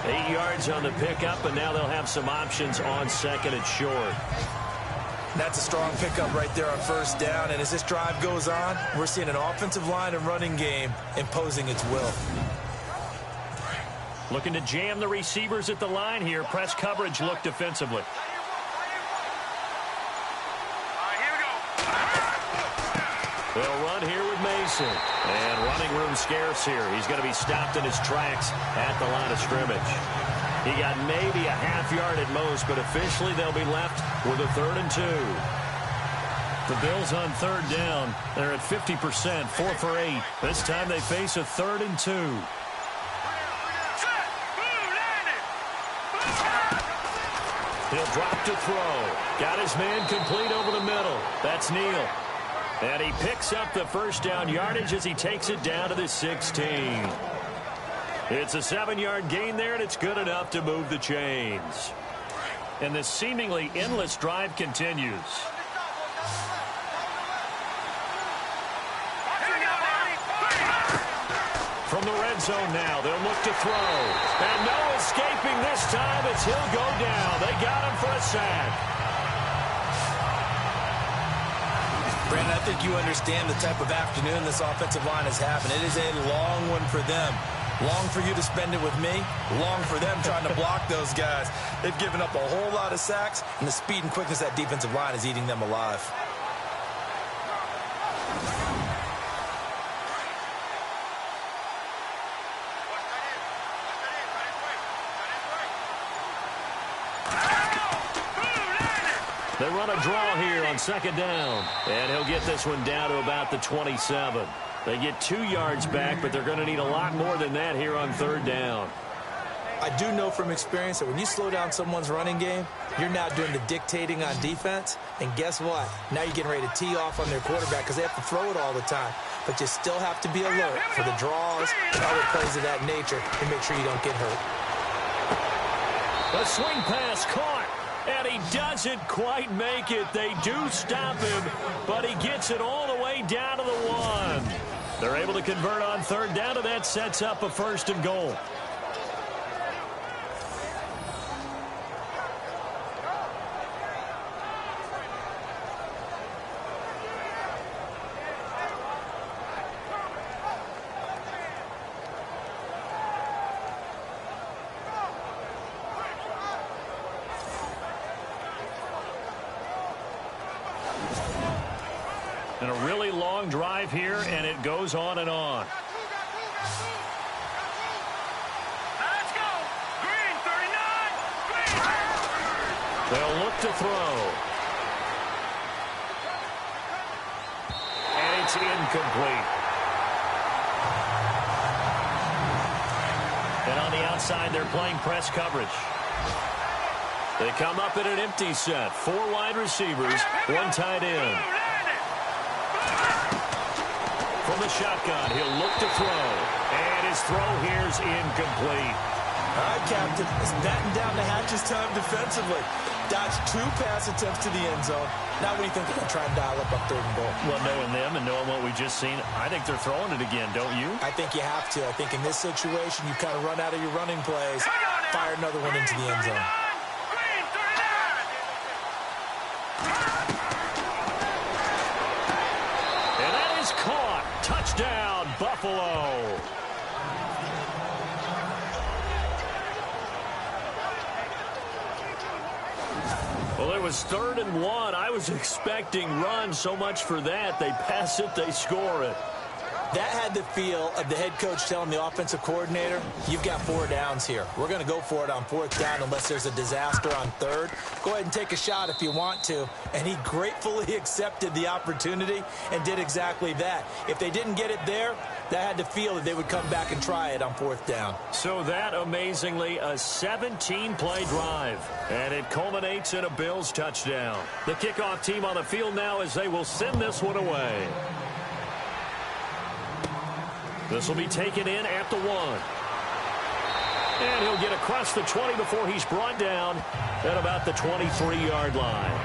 8 yards on the pickup, and now they'll have some options on 2nd and short. That's a strong pickup right there on 1st down. And as this drive goes on, we're seeing an offensive line and running game imposing its will. Looking to jam the receivers at the line here. Press coverage look defensively. They'll run here with Mason. And running room scarce here. He's going to be stopped in his tracks at the line of scrimmage. He got maybe a half yard at most, but officially they'll be left with a 3rd and 2. The Bills on 3rd down. They're at 50%, 4 for 8. This time they face a 3rd and 2. He'll drop to throw. Got his man complete over the middle. That's Neal. And he picks up the 1st down yardage as he takes it down to the 16. It's a 7-yard gain there, and it's good enough to move the chains. And this seemingly endless drive continues. From the red zone now, they'll look to throw. And no escaping this time as he'll go down. They got him for a sack. Brandon, I think you understand the type of afternoon this offensive line is having. It is a long one for them. Long for you to spend it with me. Long for them trying to block those guys. They've given up a whole lot of sacks, and the speed and quickness of that defensive line is eating them alive. They run a draw here on 2nd down. And he'll get this one down to about the 27. They get 2 yards back, but they're going to need a lot more than that here on 3rd down. I do know from experience that when you slow down someone's running game, you're now doing the dictating on defense. And guess what? Now you're getting ready to tee off on their quarterback because they have to throw it all the time. But you still have to be alert for the draws and other plays of that nature and make sure you don't get hurt. A swing pass caught. And he doesn't quite make it. They do stop him, but he gets it all the way down to the 1. They're able to convert on 3rd down, and that sets up a 1st and goal. And a really long drive here, and it goes on and on. Let's go. Green 39. Green. They'll look to throw. incomplete. And on the outside, they're playing press coverage. They come up in an empty set. 4 wide receivers, 1 tight end. From the shotgun, he'll look to throw. And his throw here's incomplete. All right, Captain. It's batten down the hatches time defensively. Dodged 2 pass attempts to the end zone. Now what do you think they're going to try and dial up on 3rd and goal? Well, knowing them and knowing what we just seen, I think they're throwing it again, don't you? I think you have to. I think in this situation, you kind of run out of your running plays, fire another one into the end zone. And that is caught. Touchdown, Buffalo. Well, it was 3rd and 1. I was expecting run. So much for that. They pass it, they score it. That had the feel of the head coach telling the offensive coordinator, you've got 4 downs here. We're going to go for it on 4th down unless there's a disaster on 3rd. Go ahead and take a shot if you want to. And he gratefully accepted the opportunity and did exactly that. If they didn't get it there, that had the feel that they would come back and try it on 4th down. So that, amazingly, a 17-play drive. And it culminates in a Bills touchdown. The kickoff team on the field now as they will send this one away. This will be taken in at the 1. And he'll get across the 20 before he's brought down at about the 23-yard line.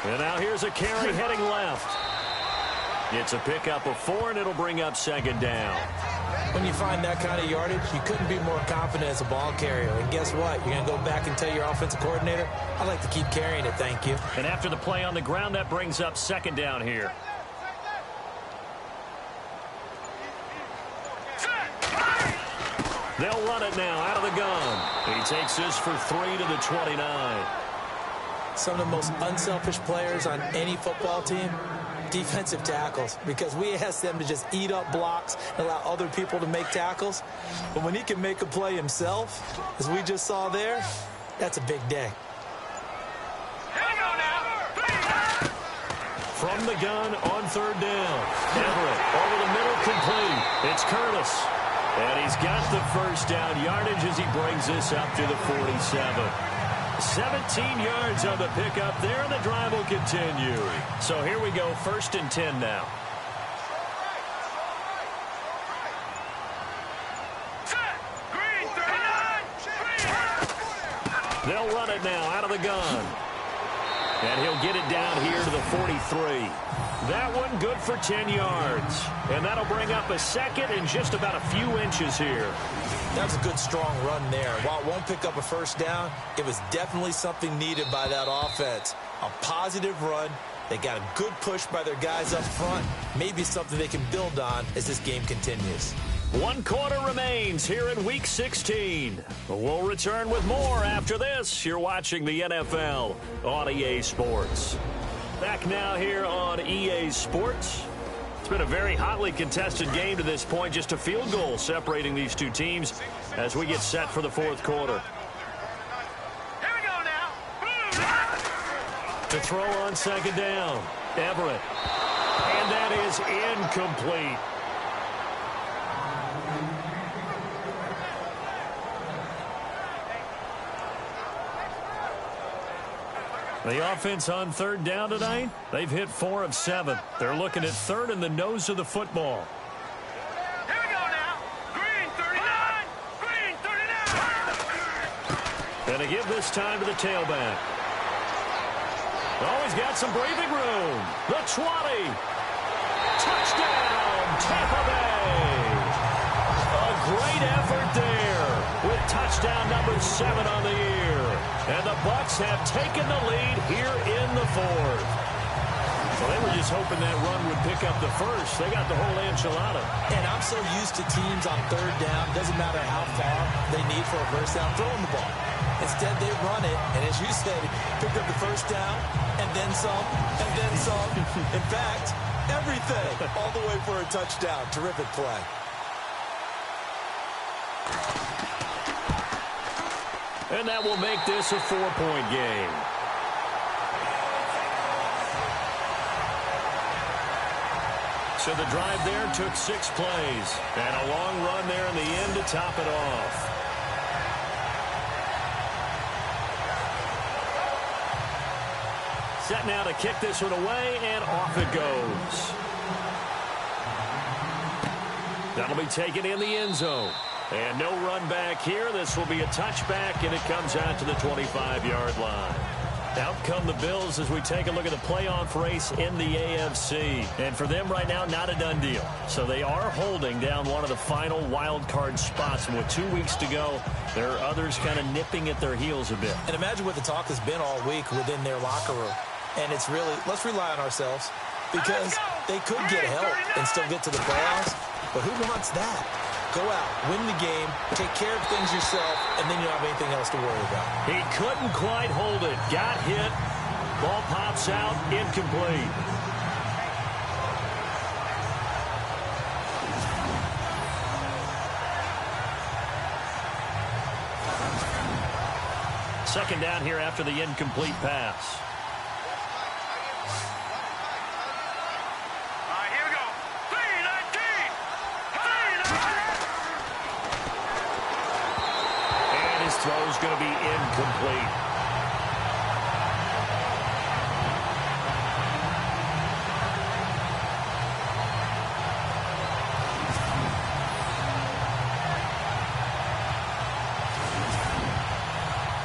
And now here's a carry heading left. It's a pickup of 4, and it'll bring up 2nd down. When you find that kind of yardage, you couldn't be more confident as a ball carrier. And guess what? You're going to go back and tell your offensive coordinator, I'd like to keep carrying it, thank you. And after the play on the ground, that brings up 2nd down here. They'll run it now out of the gun. He takes this for 3 to the 29. Some of the most unselfish players on any football team, defensive tackles, because we ask them to just eat up blocks and allow other people to make tackles. But when he can make a play himself, as we just saw there, that's a big day. From the gun on 3rd down. Everett over the middle, complete. It's Curtis. And he's got the 1st down yardage as he brings this up to the 47. 17 yards on the pickup there, and the drive will continue. So here we go, 1st and 10 now. They'll run it now out of the gun. And he'll get it down here to the 43. That one good for 10 yards. And that'll bring up a 2nd and just about a few inches here. That was a good, strong run there. While it won't pick up a 1st down, it was definitely something needed by that offense. A positive run. They got a good push by their guys up front. Maybe something they can build on as this game continues. 1 quarter remains here in Week 16. We'll return with more after this. You're watching the NFL on EA Sports. Back now here on EA Sports. It's been a very hotly contested game to this point. Just a field goal separating these 2 teams as we get set for the 4th quarter. Here we go now. To throw on 2nd down, Everett. And that is incomplete. The offense on 3rd down tonight, they've hit 4 of 7. They're looking at 3rd in the nose of the football. Here we go now. Green 39. Green 39. And to give this time to the tailback. Oh, he's got some breathing room. The 20. Touchdown, Tampa Bay. A great effort there with touchdown number 7 on the year. And the Bucs have taken the lead here in the 4th. Well, they were just hoping that run would pick up the first. They got the whole enchilada. And I'm so used to teams on third down, doesn't matter how far they need for a first down, throwing the ball. Instead, they run it, and as you said, picked up the first down, and then some, and then some. In fact, everything, all the way for a touchdown. Terrific play. And that will make this a 4-point game. So the drive there took 6 plays. And a long run there in the end to top it off. Set now to kick this one away, and off it goes. That'll be taken in the end zone. And no run back here. This will be a touchback, and it comes out to the 25-yard line. Out come the Bills as we take a look at the playoff race in the AFC. And for them right now, not a done deal. So they are holding down one of the final wild card spots. And with 2 weeks to go, there are others kind of nipping at their heels a bit. And imagine what the talk has been all week within their locker room. And it's really, let's rely on ourselves, because they could get help and still get to the playoffs. But who wants that? Go out, win the game, take care of things yourself, and then you don't have anything else to worry about. He couldn't quite hold it. Got hit. Ball pops out. Incomplete. Second down here after the incomplete pass. Throw's going to be incomplete.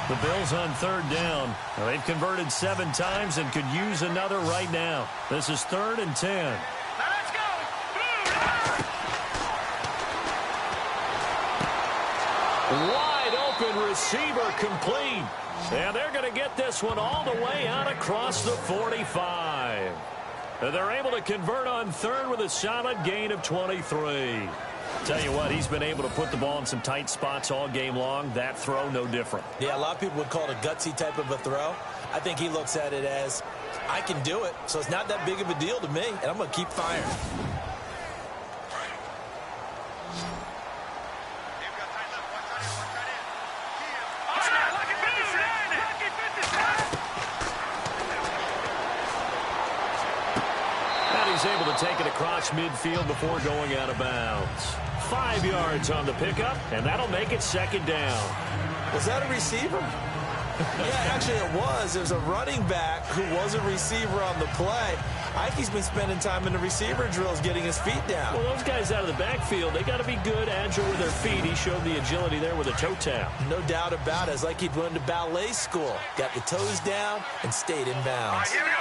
The Bills on third down. Now, they've converted 7 times and could use another right now. This is 3rd and 10. Receiver complete. And they're going to get this one all the way out across the 45. And they're able to convert on third with a solid gain of 23. Tell you what, he's been able to put the ball in some tight spots all game long. That throw, no different. Yeah, a lot of people would call it a gutsy type of a throw. I think he looks at it as, I can do it, so it's not that big of a deal to me, and I'm going to keep firing. Able to take it across midfield before going out of bounds. 5 yards on the pickup, and that'll make it 2nd down. Was that a receiver? Yeah, actually it was. It was a running back who was a receiver on the play. I think he's been spending time in the receiver drills getting his feet down. Well, those guys out of the backfield, they got to be good, agile with their feet. He showed the agility there with a toe tap. No doubt about it. It's like he'd went to ballet school. Got the toes down and stayed in bounds. Here we go.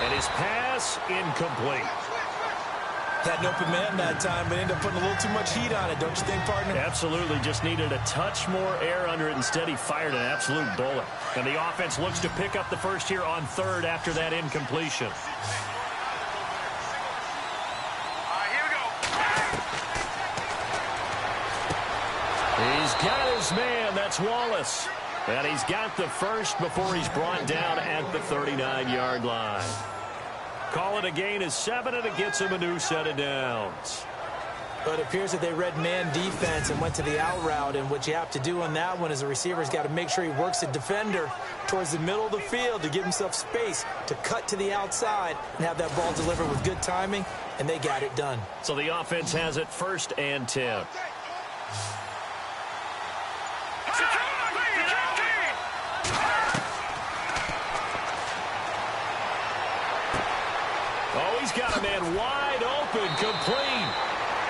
And his pass incomplete. Had an open man that time, but ended up putting a little too much heat on it, don't you think, partner? Absolutely. Just needed a touch more air under it. Instead, he fired an absolute bullet. And the offense looks to pick up the first here on third after that incompletion. Here we go. He's got his man. That's Wallace. And he's got the first before he's brought down at the 39-yard line. Call it a gain of 7, and it gets him a new set of downs. But it appears that they read man defense and went to the out route. And what you have to do on that one is the receiver's got to make sure he works the defender towards the middle of the field to give himself space to cut to the outside and have that ball delivered with good timing, and they got it done. So the offense has it 1st and 10. Oh, he's got a man wide open, complete.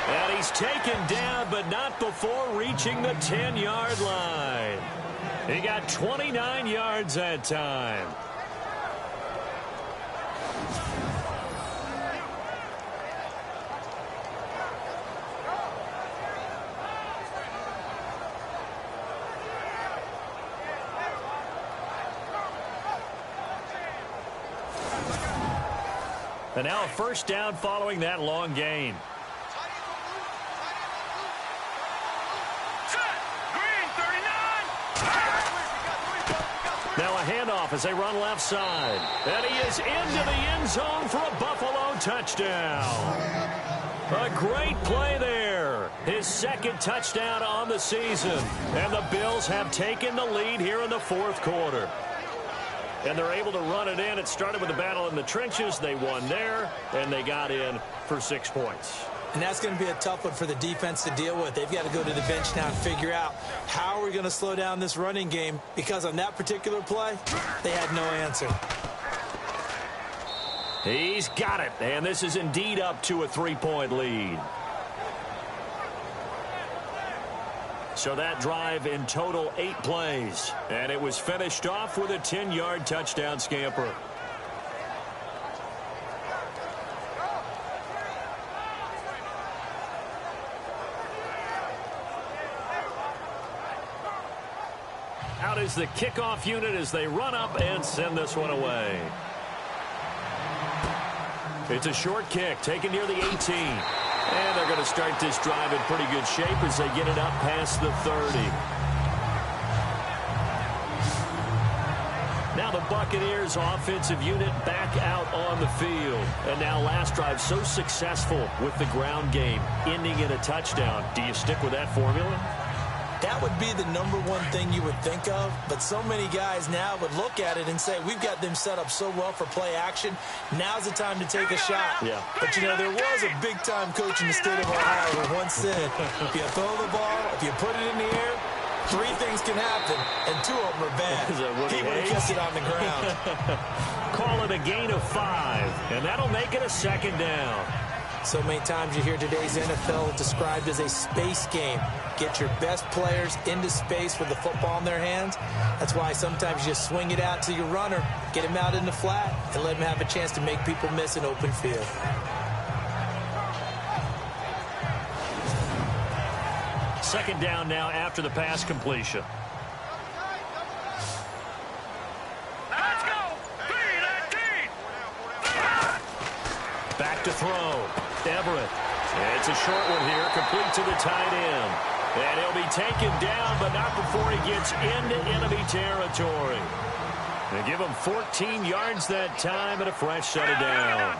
And he's taken down, but not before reaching the 10-yard line. He got 29 yards that time. And now a first down following that long gain. Now a handoff as they run left side. And he is into the end zone for a Buffalo touchdown. A great play there. His second touchdown on the season. And the Bills have taken the lead here in the fourth quarter. And they're able to run it in. It started with a battle in the trenches. They won there, and they got in for 6 points. And that's going to be a tough one for the defense to deal with. They've got to go to the bench now and figure out how are we going to slow down this running game, because on that particular play, they had no answer. He's got it, and this is indeed up to a 3-point lead. So that drive in total 8 plays, and it was finished off with a 10-yard touchdown scamper. Out is the kickoff unit as they run up and send this one away. It's a short kick taken near the 18. And they're going to start this drive in pretty good shape as they get it up past the 30. Now the Buccaneers offensive unit back out on the field. And now last drive so successful with the ground game, ending in a touchdown. Do you stick with that formula? That would be the number one thing you would think of, but so many guys now would look at it and say, we've got them set up so well for play action. Now's the time to take a shot. Yeah. But, you know, there was a big-time coach in the state of Ohio who once said, if you throw the ball, if you put it in the air, 3 things can happen, and 2 of them are bad. He would have kept it on the ground. Call it a gain of 5, and that'll make it a second down. So many times you hear today's NFL described as a space game. Get your best players into space with the football in their hands. That's why sometimes you just swing it out to your runner, get him out in the flat, and let him have a chance to make people miss an open field. Second down now after the pass completion. Let's go! 3-19! Back to throw. Everett. It's a short one here, complete to the tight end. And he'll be taken down, but not before he gets into enemy territory. They give him 14 yards that time and a fresh set of downs.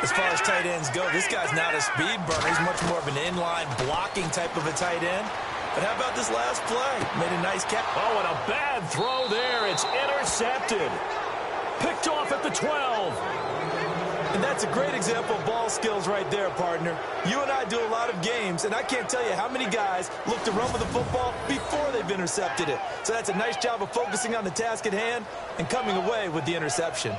As far as tight ends go, this guy's not a speed burner. He's much more of an inline blocking type of a tight end. But how about this last play? Made a nice catch. Oh, and a bad throw there. It's intercepted. Picked off at the 12. And that's a great example of ball skills right there, partner. You and I do a lot of games, and I can't tell you how many guys look to run with the football before they've intercepted it. So that's a nice job of focusing on the task at hand and coming away with the interception.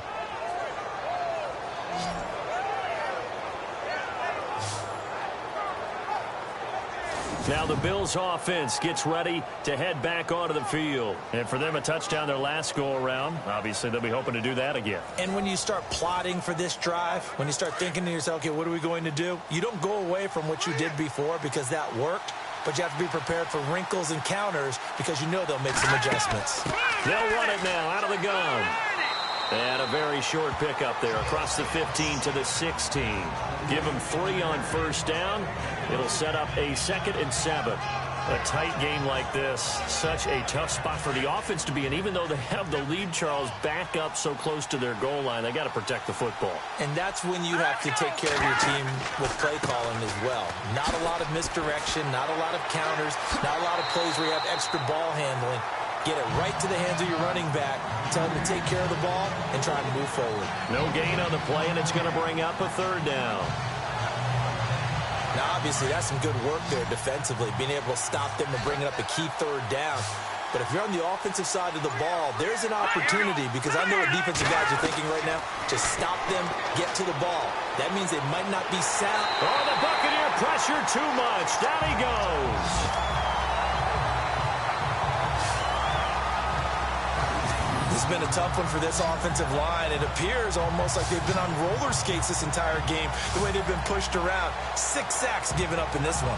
Now the Bills offense gets ready to head back onto the field. And for them, a touchdown their last go-around. Obviously, they'll be hoping to do that again. And when you start plotting for this drive, when you start thinking to yourself, okay, what are we going to do? You don't go away from what you did before because that worked. But you have to be prepared for wrinkles and counters because you know they'll make some adjustments. They'll run it now out of the gun. And a very short pickup there across the 15 to the 16. Give them 3 on first down. It'll set up a 2nd and 7. A tight game like this, such a tough spot for the offense to be in. Even though they have the lead, Charles, back up so close to their goal line, they got to protect the football. And that's when you have to take care of your team with play calling as well. Not a lot of misdirection, not a lot of counters, not a lot of plays where you have extra ball handling. Get it right to the hands of your running back. Tell him to take care of the ball and try to move forward. No gain on the play, and it's going to bring up a 3rd down. Now, obviously, that's some good work there defensively, being able to stop them and bringing up a key 3rd down. But if you're on the offensive side of the ball, there's an opportunity because I know what defensive guys are thinking right now. Just stop them, get to the ball. That means they might not be sound. Oh, the Buccaneer pressure too much. Down he goes. It's been a tough one for this offensive line. It appears almost like they've been on roller skates this entire game, the way they've been pushed around. 6 sacks given up in this one.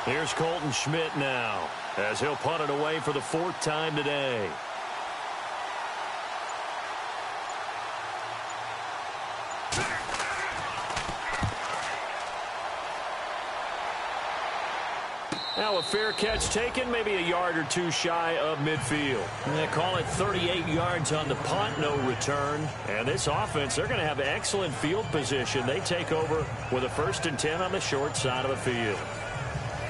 Here's Colton Schmidt now, as he'll punt it away for the 4th time today. Now a fair catch taken, maybe a yard or two shy of midfield. They call it 38 yards on the punt, no return. And this offense, they're going to have excellent field position. They take over with a 1st and 10 on the short side of the field.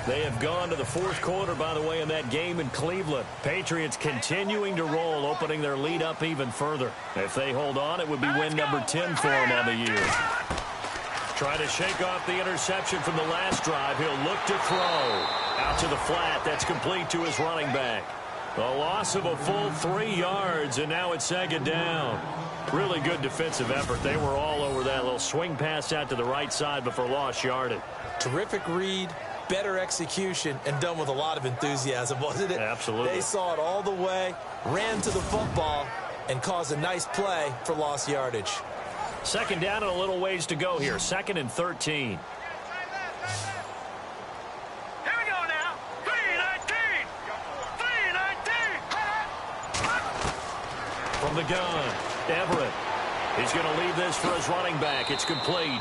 They have gone to the 4th quarter, by the way, in that game in Cleveland. Patriots continuing to roll, opening their lead up even further. If they hold on, it would be win number 10 for them on the year. Trying to shake off the interception from the last drive. He'll look to throw. Out to the flat. That's complete to his running back. A loss of a full 3 yards, and now it's 2nd down. Really good defensive effort. They were all over that little swing pass out to the right side before lost yardage. Terrific read, better execution, and done with a lot of enthusiasm, wasn't it? Absolutely. They saw it all the way, ran to the football, and caused a nice play for lost yardage. 2nd down and a little ways to go here. 2nd and 13. From the gun, Everett. He's going to leave this for his running back. It's complete.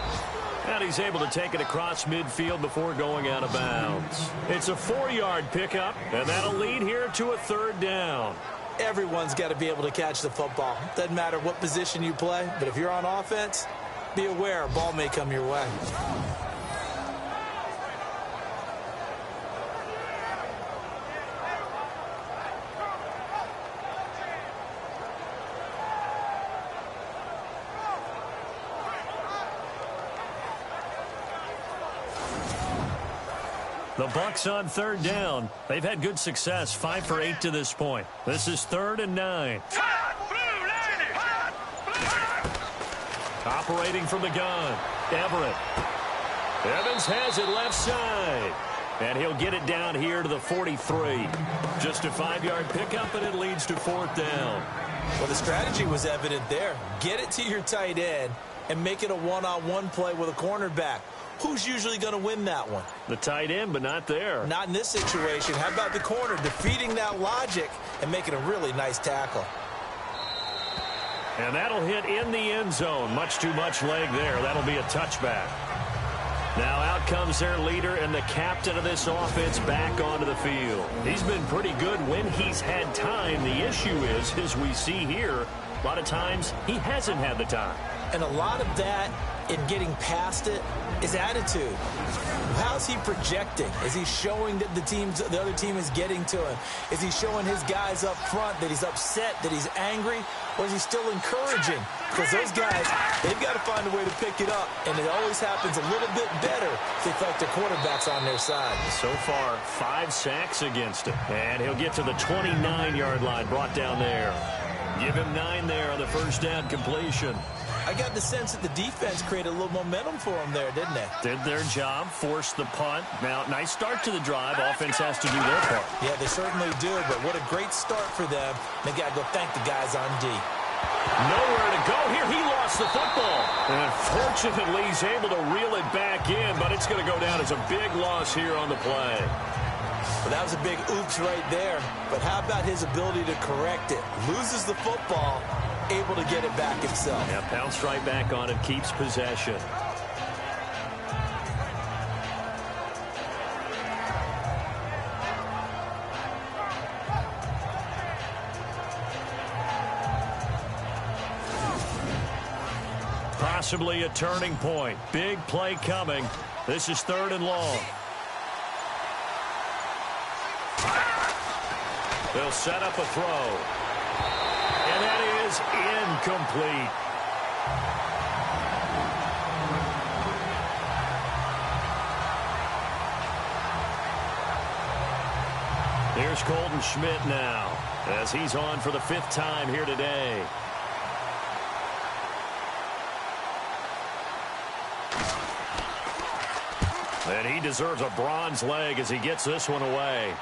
And he's able to take it across midfield before going out of bounds. It's a 4-yard pickup, and that'll lead here to a 3rd down. Everyone's got to be able to catch the football. Doesn't matter what position you play, but if you're on offense, be aware a ball may come your way. The Bucs on 3rd down. They've had good success, 5 for 8 to this point. This is 3rd and 9. Operating from the gun, Everett. Evans has it left side. And he'll get it down here to the 43. Just a 5-yard pickup, and it leads to 4th down. Well, the strategy was evident there. Get it to your tight end and make it a one-on-one play with a cornerback. Who's usually going to win that one? The tight end, but not there. Not in this situation. How about the corner defeating that logic and making a really nice tackle? And that'll hit in the end zone. Much too much leg there. That'll be a touchback. Now out comes their leader and the captain of this offense back onto the field. He's been pretty good when he's had time. The issue is, as we see here, a lot of times he hasn't had the time. And a lot of that in getting past it is attitude. How's he projecting? Is he showing that the other team is getting to him? Is he showing his guys up front that he's upset, that he's angry? Or is he still encouraging? Because those guys, they've got to find a way to pick it up. And it always happens a little bit better if they feel like their quarterback's on their side. So far, 5 sacks against him. And he'll get to the 29-yard line, brought down there. Give him 9 there on the first down completion. I got the sense that the defense created a little momentum for them there, didn't they? Did their job, forced the punt. Now, nice start to the drive. Offense has to do their part. Yeah, they certainly do, but what a great start for them. They got to go thank the guys on D. Nowhere to go here. He lost the football. And unfortunately, he's able to reel it back in, but it's going to go down as a big loss here on the play. Well, that was a big oops right there. But how about his ability to correct it? Loses the football, able to get it back himself. Yeah, pounced right back on it, keeps possession. Possibly a turning point. Big play coming. This is 3rd and long. They'll set up a throw. And that is incomplete. Here's Colton Schmidt now, as he's on for the 5th time here today. And he deserves a bronze leg as he gets this one away.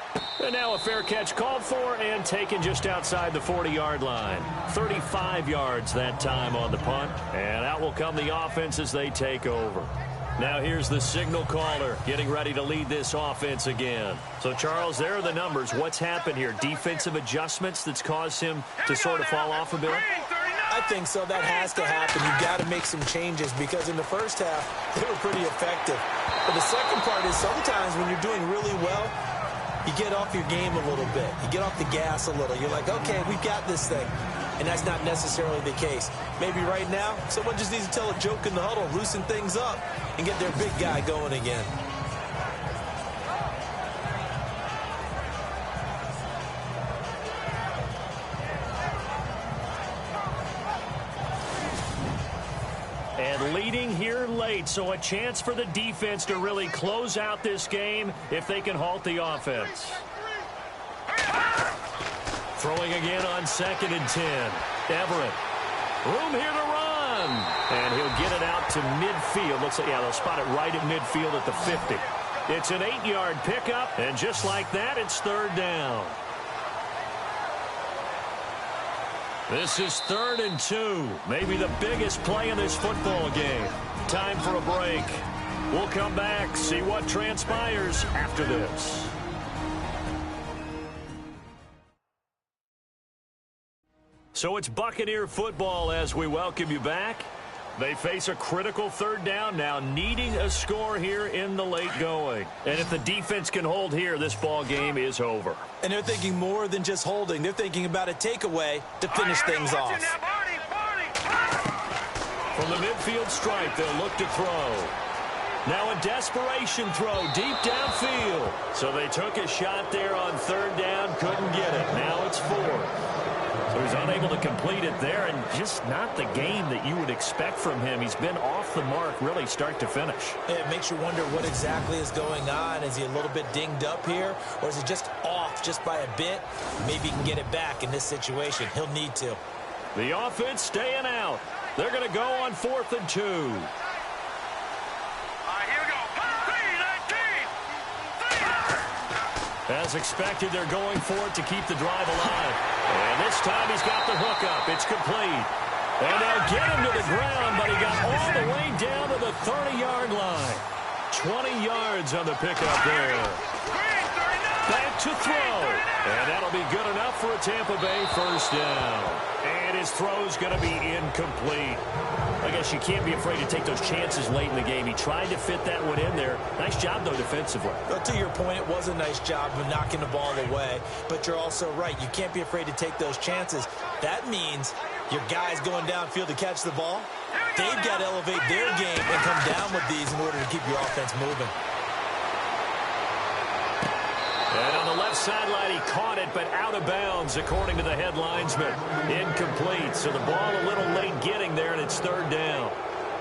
And now a fair catch called for and taken just outside the 40-yard line. 35 yards that time on the punt. And out will come the offense as they take over. Now here's the signal caller getting ready to lead this offense again. So, Charles, there are the numbers. What's happened here? Defensive adjustments that's caused him to sort of fall off a bit? I think so. That has to happen. You've got to make some changes because in the first half, they were pretty effective. But the second part is sometimes when you're doing really well, you get off your game a little bit. You get off the gas a little. You're like, okay, we've got this thing. And that's not necessarily the case. Maybe right now, someone just needs to tell a joke in the huddle, loosen things up, and get their big guy going again. And leading here late, so a chance for the defense to really close out this game if they can halt the offense. Throwing again on 2nd and 10. Everett. Room here to run. And he'll get it out to midfield. Looks like, yeah, they'll spot it right at midfield at the 50. It's an 8-yard pickup, and just like that, it's 3rd down. This is 3rd and 2. Maybe the biggest play in this football game. Time for a break. We'll come back, see what transpires after this. So it's Buccaneer football as we welcome you back. They face a critical 3rd down now, needing a score here in the late going. And if the defense can hold here, this ball game is over. And they're thinking more than just holding. They're thinking about a takeaway to finish things off. From the midfield stripe, they'll look to throw. Now a desperation throw deep downfield. So they took a shot there on 3rd down, couldn't get it. Now it's 4th. So he's unable to complete it there, and just not the game that you would expect from him. He's been off the mark really start to finish. It makes you wonder what exactly is going on. Is he a little bit dinged up here, or is he just off just by a bit? Maybe he can get it back in this situation. He'll need to. The offense staying out. They're going to go on 4th and 2. As expected, they're going for it to keep the drive alive. And this time he's got the hook up. It's complete. And they'll get him to the ground, but he got all the way down to the 30-yard line. 20 yards on the pickup there. Back to throw. And that'll be good enough for a Tampa Bay 1st down. And his throw's going to be incomplete. I guess you can't be afraid to take those chances late in the game. He tried to fit that one in there. Nice job, though, defensively. Well, to your point, it was a nice job of knocking the ball away. But you're also right. You can't be afraid to take those chances. That means your guys going downfield to catch the ball, they've got to elevate their game and come down with these in order to keep your offense moving. And on the left sideline, he caught it, but out of bounds, according to the head linesman. Incomplete, so the ball a little late getting there, and it's 3rd down.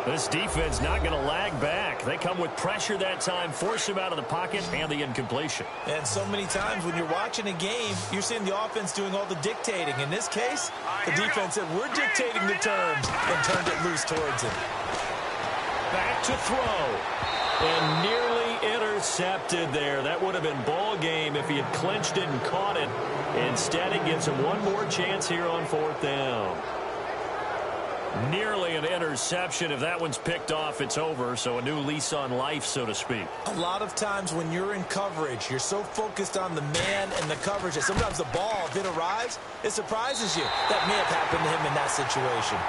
This defense not going to lag back. They come with pressure that time, force him out of the pocket, and the incompletion. And so many times when you're watching a game, you're seeing the offense doing all the dictating. In this case, the defense said, we're dictating the terms, and turned it loose towards him. Back to throw. And nearly intercepted there. That would have been ball game if he had clinched it and caught it. Instead, it gives him one more chance here on 4th down. Nearly an interception. If that one's picked off, it's over. So a new lease on life, so to speak. A lot of times when you're in coverage, you're so focused on the man and the coverage that sometimes the ball, if it arrives, it surprises you. That may have happened to him in that situation.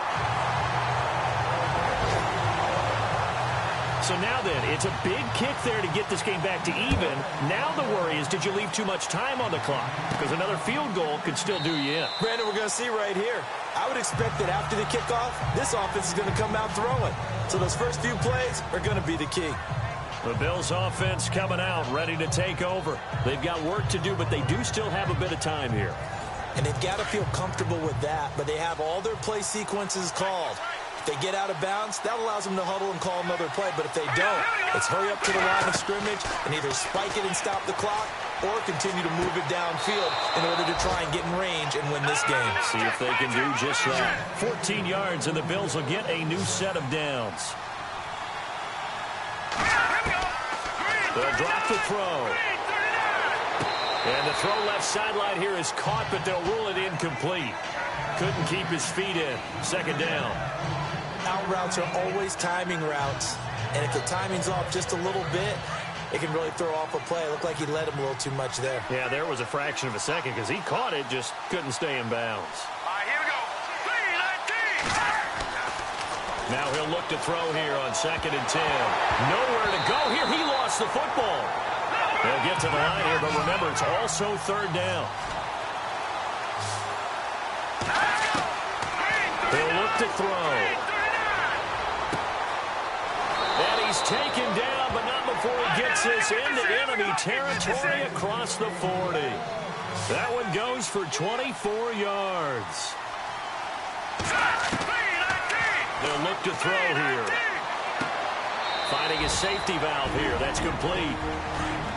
So now then, it's a big kick there to get this game back to even. Now the worry is, did you leave too much time on the clock? Because another field goal could still do you in. Brandon, we're going to see right here. I would expect that after the kickoff, this offense is going to come out throwing. So those first few plays are going to be the key. The Bills offense coming out, ready to take over. They've got work to do, but they do still have a bit of time here. And they've got to feel comfortable with that, but they have all their play sequences called. If they get out of bounds, that allows them to huddle and call another play. But if they don't, it's hurry up to the line of scrimmage and either spike it and stop the clock or continue to move it downfield in order to try and get in range and win this game. See if they can do just that. 14 yards, and the Bills will get a new set of downs. They'll drop the throw. And the throw left sideline here is caught, but they'll rule it incomplete. Couldn't keep his feet in. 2nd down. Out routes are always timing routes, And if the timing's off just a little bit, it can really throw off a play. It looked like he led him a little too much there. Yeah, there was a fraction of a second because he caught it, just couldn't stay in bounds. All right, here we go. 3-19. Now he'll look to throw here on 2nd and 10. Nowhere to go here. He lost the football. They'll get to the line here, but remember, it's also 3rd down. He'll look to throw. And he's taken down, but not before he gets this into enemy territory across the 40. That one goes for 24 yards. They'll look to throw here. Finding a safety valve here. That's complete.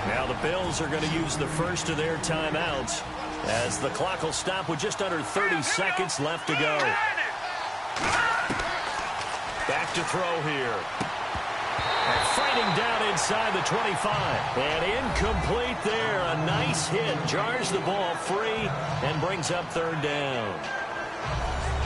Now the Bills are going to use the first of their timeouts as the clock will stop with just under 30 seconds left to go. Back to throw here. And fighting down inside the 25. And incomplete there. A nice hit. Jars the ball free and brings up 3rd down.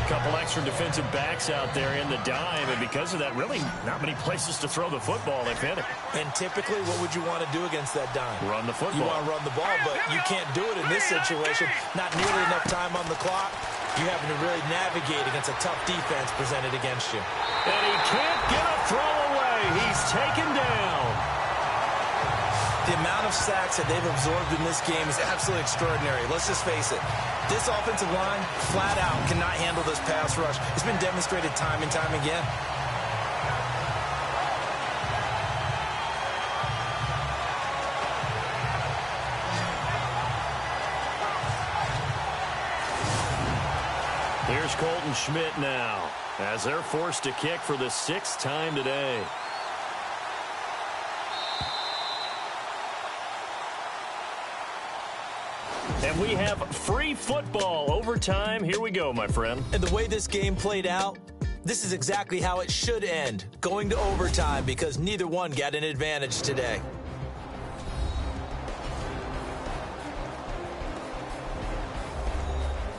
A couple extra defensive backs out there in the dime, and because of that, really not many places to throw the football, if any. And typically, what would you want to do against that dime? Run the football. You want to run the ball, but you can't do it in this situation. Not nearly enough time on the clock. You having to really navigate against a tough defense presented against you. And he can't get a throw away. He's taken down. The amount of sacks that they've absorbed in this game is absolutely extraordinary. Let's just face it. This offensive line, flat out, cannot handle this pass rush. It's been demonstrated time and time again. Here's Colton Schmidt now as they're forced to kick for the 6th time today. And we have free football overtime. Here we go, my friend. And the way this game played out, this is exactly how it should end, going to overtime, because neither one got an advantage today.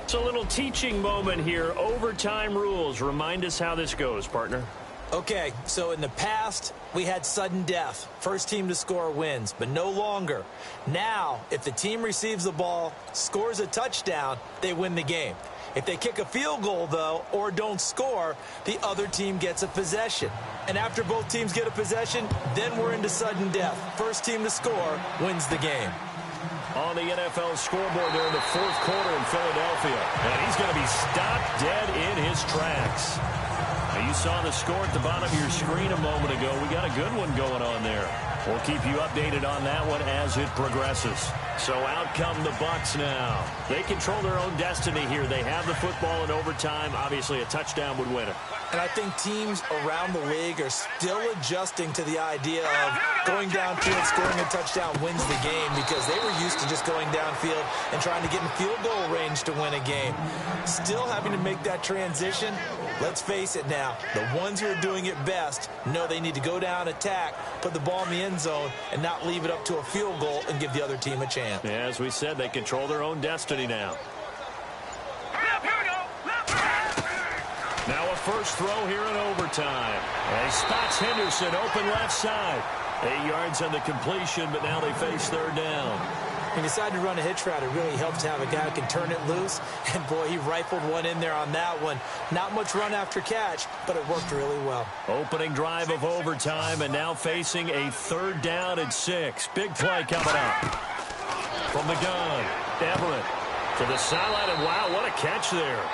It's a little teaching moment here. Overtime rules. Remind us how this goes, partner. Okay, so in the past, we had sudden death. First team to score wins, but no longer. Now, if the team receives the ball, scores a touchdown, they win the game. If they kick a field goal, though, or don't score, the other team gets a possession. And after both teams get a possession, then we're into sudden death. First team to score wins the game. On the NFL scoreboard there in the 4th quarter in Philadelphia. And he's going to be stopped dead in his tracks. Now, you saw the score at the bottom of your screen a moment ago. We got a good one going on there. We'll keep you updated on that one as it progresses. So out come the Bucs now. They control their own destiny here. They have the football in overtime. Obviously, a touchdown would win it. And I think teams around the league are still adjusting to the idea of going downfield, scoring a touchdown wins the game, because they were used to just going downfield and trying to get in field goal range to win a game. Still having to make that transition. Let's face it now, the ones who are doing it best know they need to go down, attack, put the ball in the end zone, and not leave it up to a field goal and give the other team a chance. Yeah, as we said, they control their own destiny now. Now a first throw here in overtime. And he spots Henderson open left side. 8 yards on the completion, but now they face 3rd down. He decided to run a hitch route. It really helps to have a guy who can turn it loose. And, boy, he rifled one in there on that one. Not much run after catch, but it worked really well. Opening drive of overtime, and now facing a 3rd down and 6. Big play coming up. From the gun, Everett to the sideline, and wow, what a catch there.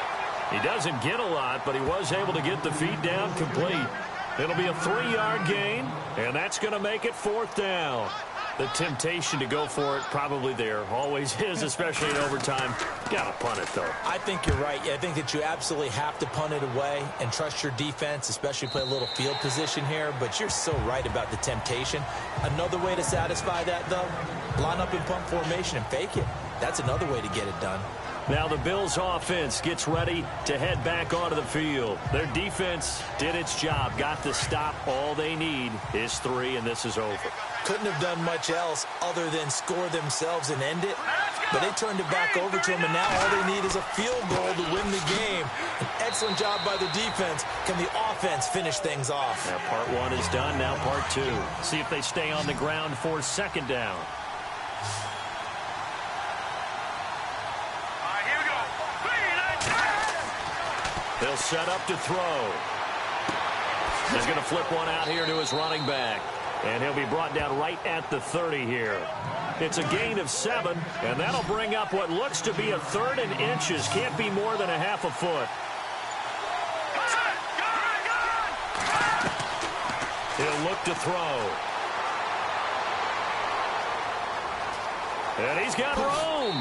He doesn't get a lot, but he was able to get the feet down complete. It'll be a 3-yard gain, and that's going to make it 4th down. The temptation to go for it probably there. Always is, especially in overtime. Got to punt it, though. I think you're right. I think that you absolutely have to punt it away and trust your defense, especially play a little field position here. But you're so right about the temptation. Another way to satisfy that, though, line up in punt formation and fake it. That's another way to get it done. Now the Bills offense gets ready to head back onto the field. Their defense did its job, got the stop. All they need is 3, and this is over. Couldn't have done much else other than score themselves and end it. But they turned it back over to him, and now all they need is a field goal to win the game. An excellent job by the defense. Can the offense finish things off? Now part one is done. Now part two. See if they stay on the ground for second down. All right, here we go. They'll set up to throw. He's going to flip one out here to his running back. And he'll be brought down right at the 30 here. It's a gain of 7, and that'll bring up what looks to be a 3rd and inches. Can't be more than a half a foot. He'll look to throw. And he's got room.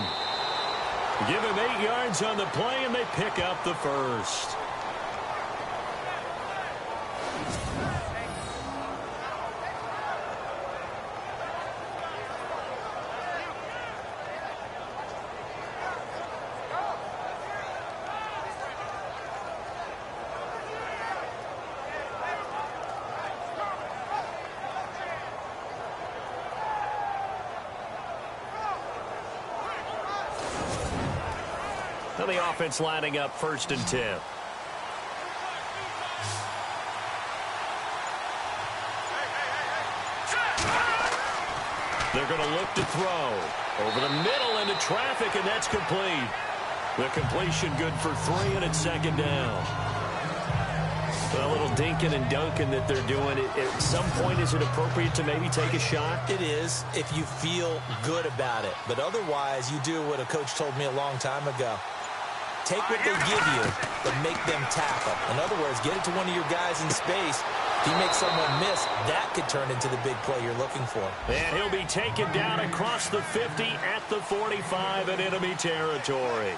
Give him 8 yards on the play, and they pick up the first. The offense lining up 1st and 10. They're going to look to throw. Over the middle into traffic, and that's complete. The completion good for 3, and it's 2nd down. A little dinking and dunking that they're doing. At some point, is it appropriate to maybe take a shot? It is if you feel good about it. But otherwise, you do what a coach told me a long time ago. Take what they give you, but make them tackle. In other words, get it to one of your guys in space. If you make someone miss, that could turn into the big play you're looking for. And he'll be taken down across the 50 at the 45 in enemy territory.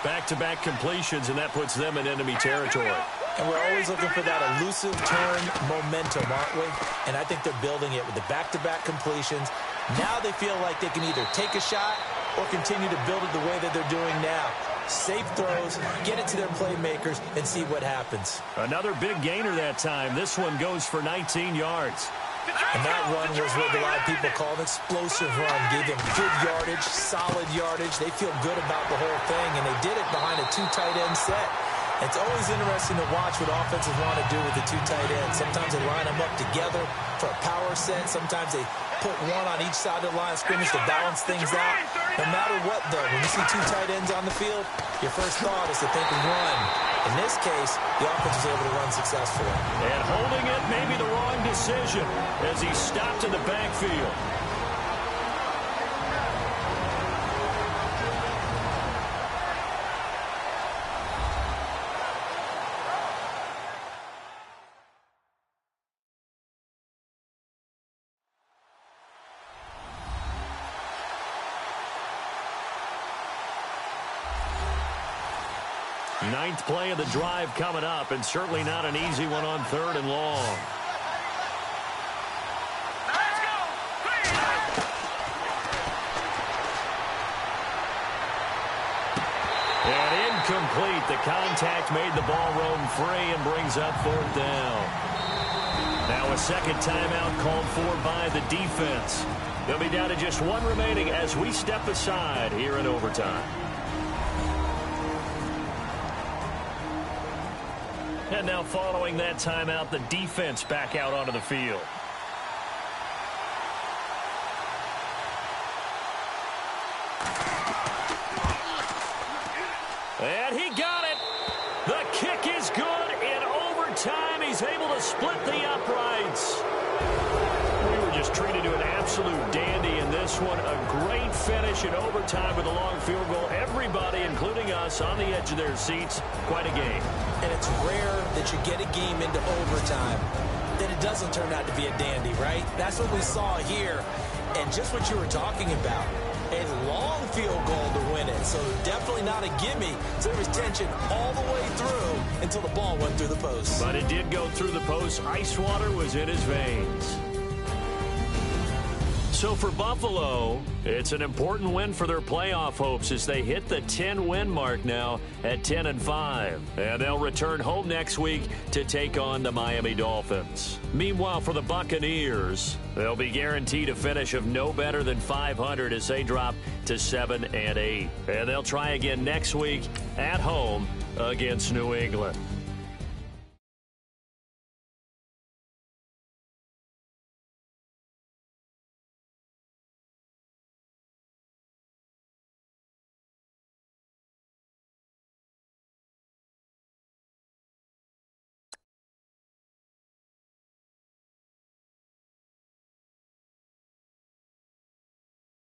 Back-to-back completions, and that puts them in enemy territory. And we're always looking for that elusive turn momentum, aren't we? And I think they're building it with the back-to-back completions. Now they feel like they can either take a shot or continue to build it the way that they're doing now. Safe throws, get it to their playmakers, and see what happens. Another big gainer that time. This one goes for 19 yards. And that run was what a lot of people call an explosive run. Gave them good yardage, solid yardage. They feel good about the whole thing, and they did it behind a 2 tight end set. It's always interesting to watch what offenses want to do with the 2 tight ends. Sometimes they line them up together for a power set. Sometimes they put one on each side of the line of scrimmage to balance things out. No matter what, though, when you see 2 tight ends on the field, your first thought is to think run. In this case, the offense was able to run successfully. And holding it may be the wrong decision as he stopped in the backfield. Ninth play of the drive coming up, and certainly not an easy one on 3rd and long. Let's go. And incomplete. The contact made the ball roam free and brings up 4th down. Now a second timeout called for by the defense. They'll be down to just 1 remaining as we step aside here in overtime. And now following that timeout, the defense back out onto the field. And he got it. The kick is good in overtime. He's able to split the uprights. We were just treated to an absolute dandy in this one. A great finish in overtime with a long field goal. Everybody, including us, on the edge of their seats. Quite a game. And it's rare that you get a game into overtime that it doesn't turn out to be a dandy, right? That's what we saw here. And just what you were talking about, a long field goal to win it. So definitely not a gimme. So there was tension all the way through until the ball went through the post. But it did go through the post. Ice water was in his veins. So for Buffalo, it's an important win for their playoff hopes as they hit the 10-win mark now at 10-5. And they'll return home next week to take on the Miami Dolphins. Meanwhile, for the Buccaneers, they'll be guaranteed a finish of no better than 500 as they drop to 7-8. And they'll try again next week at home against New England.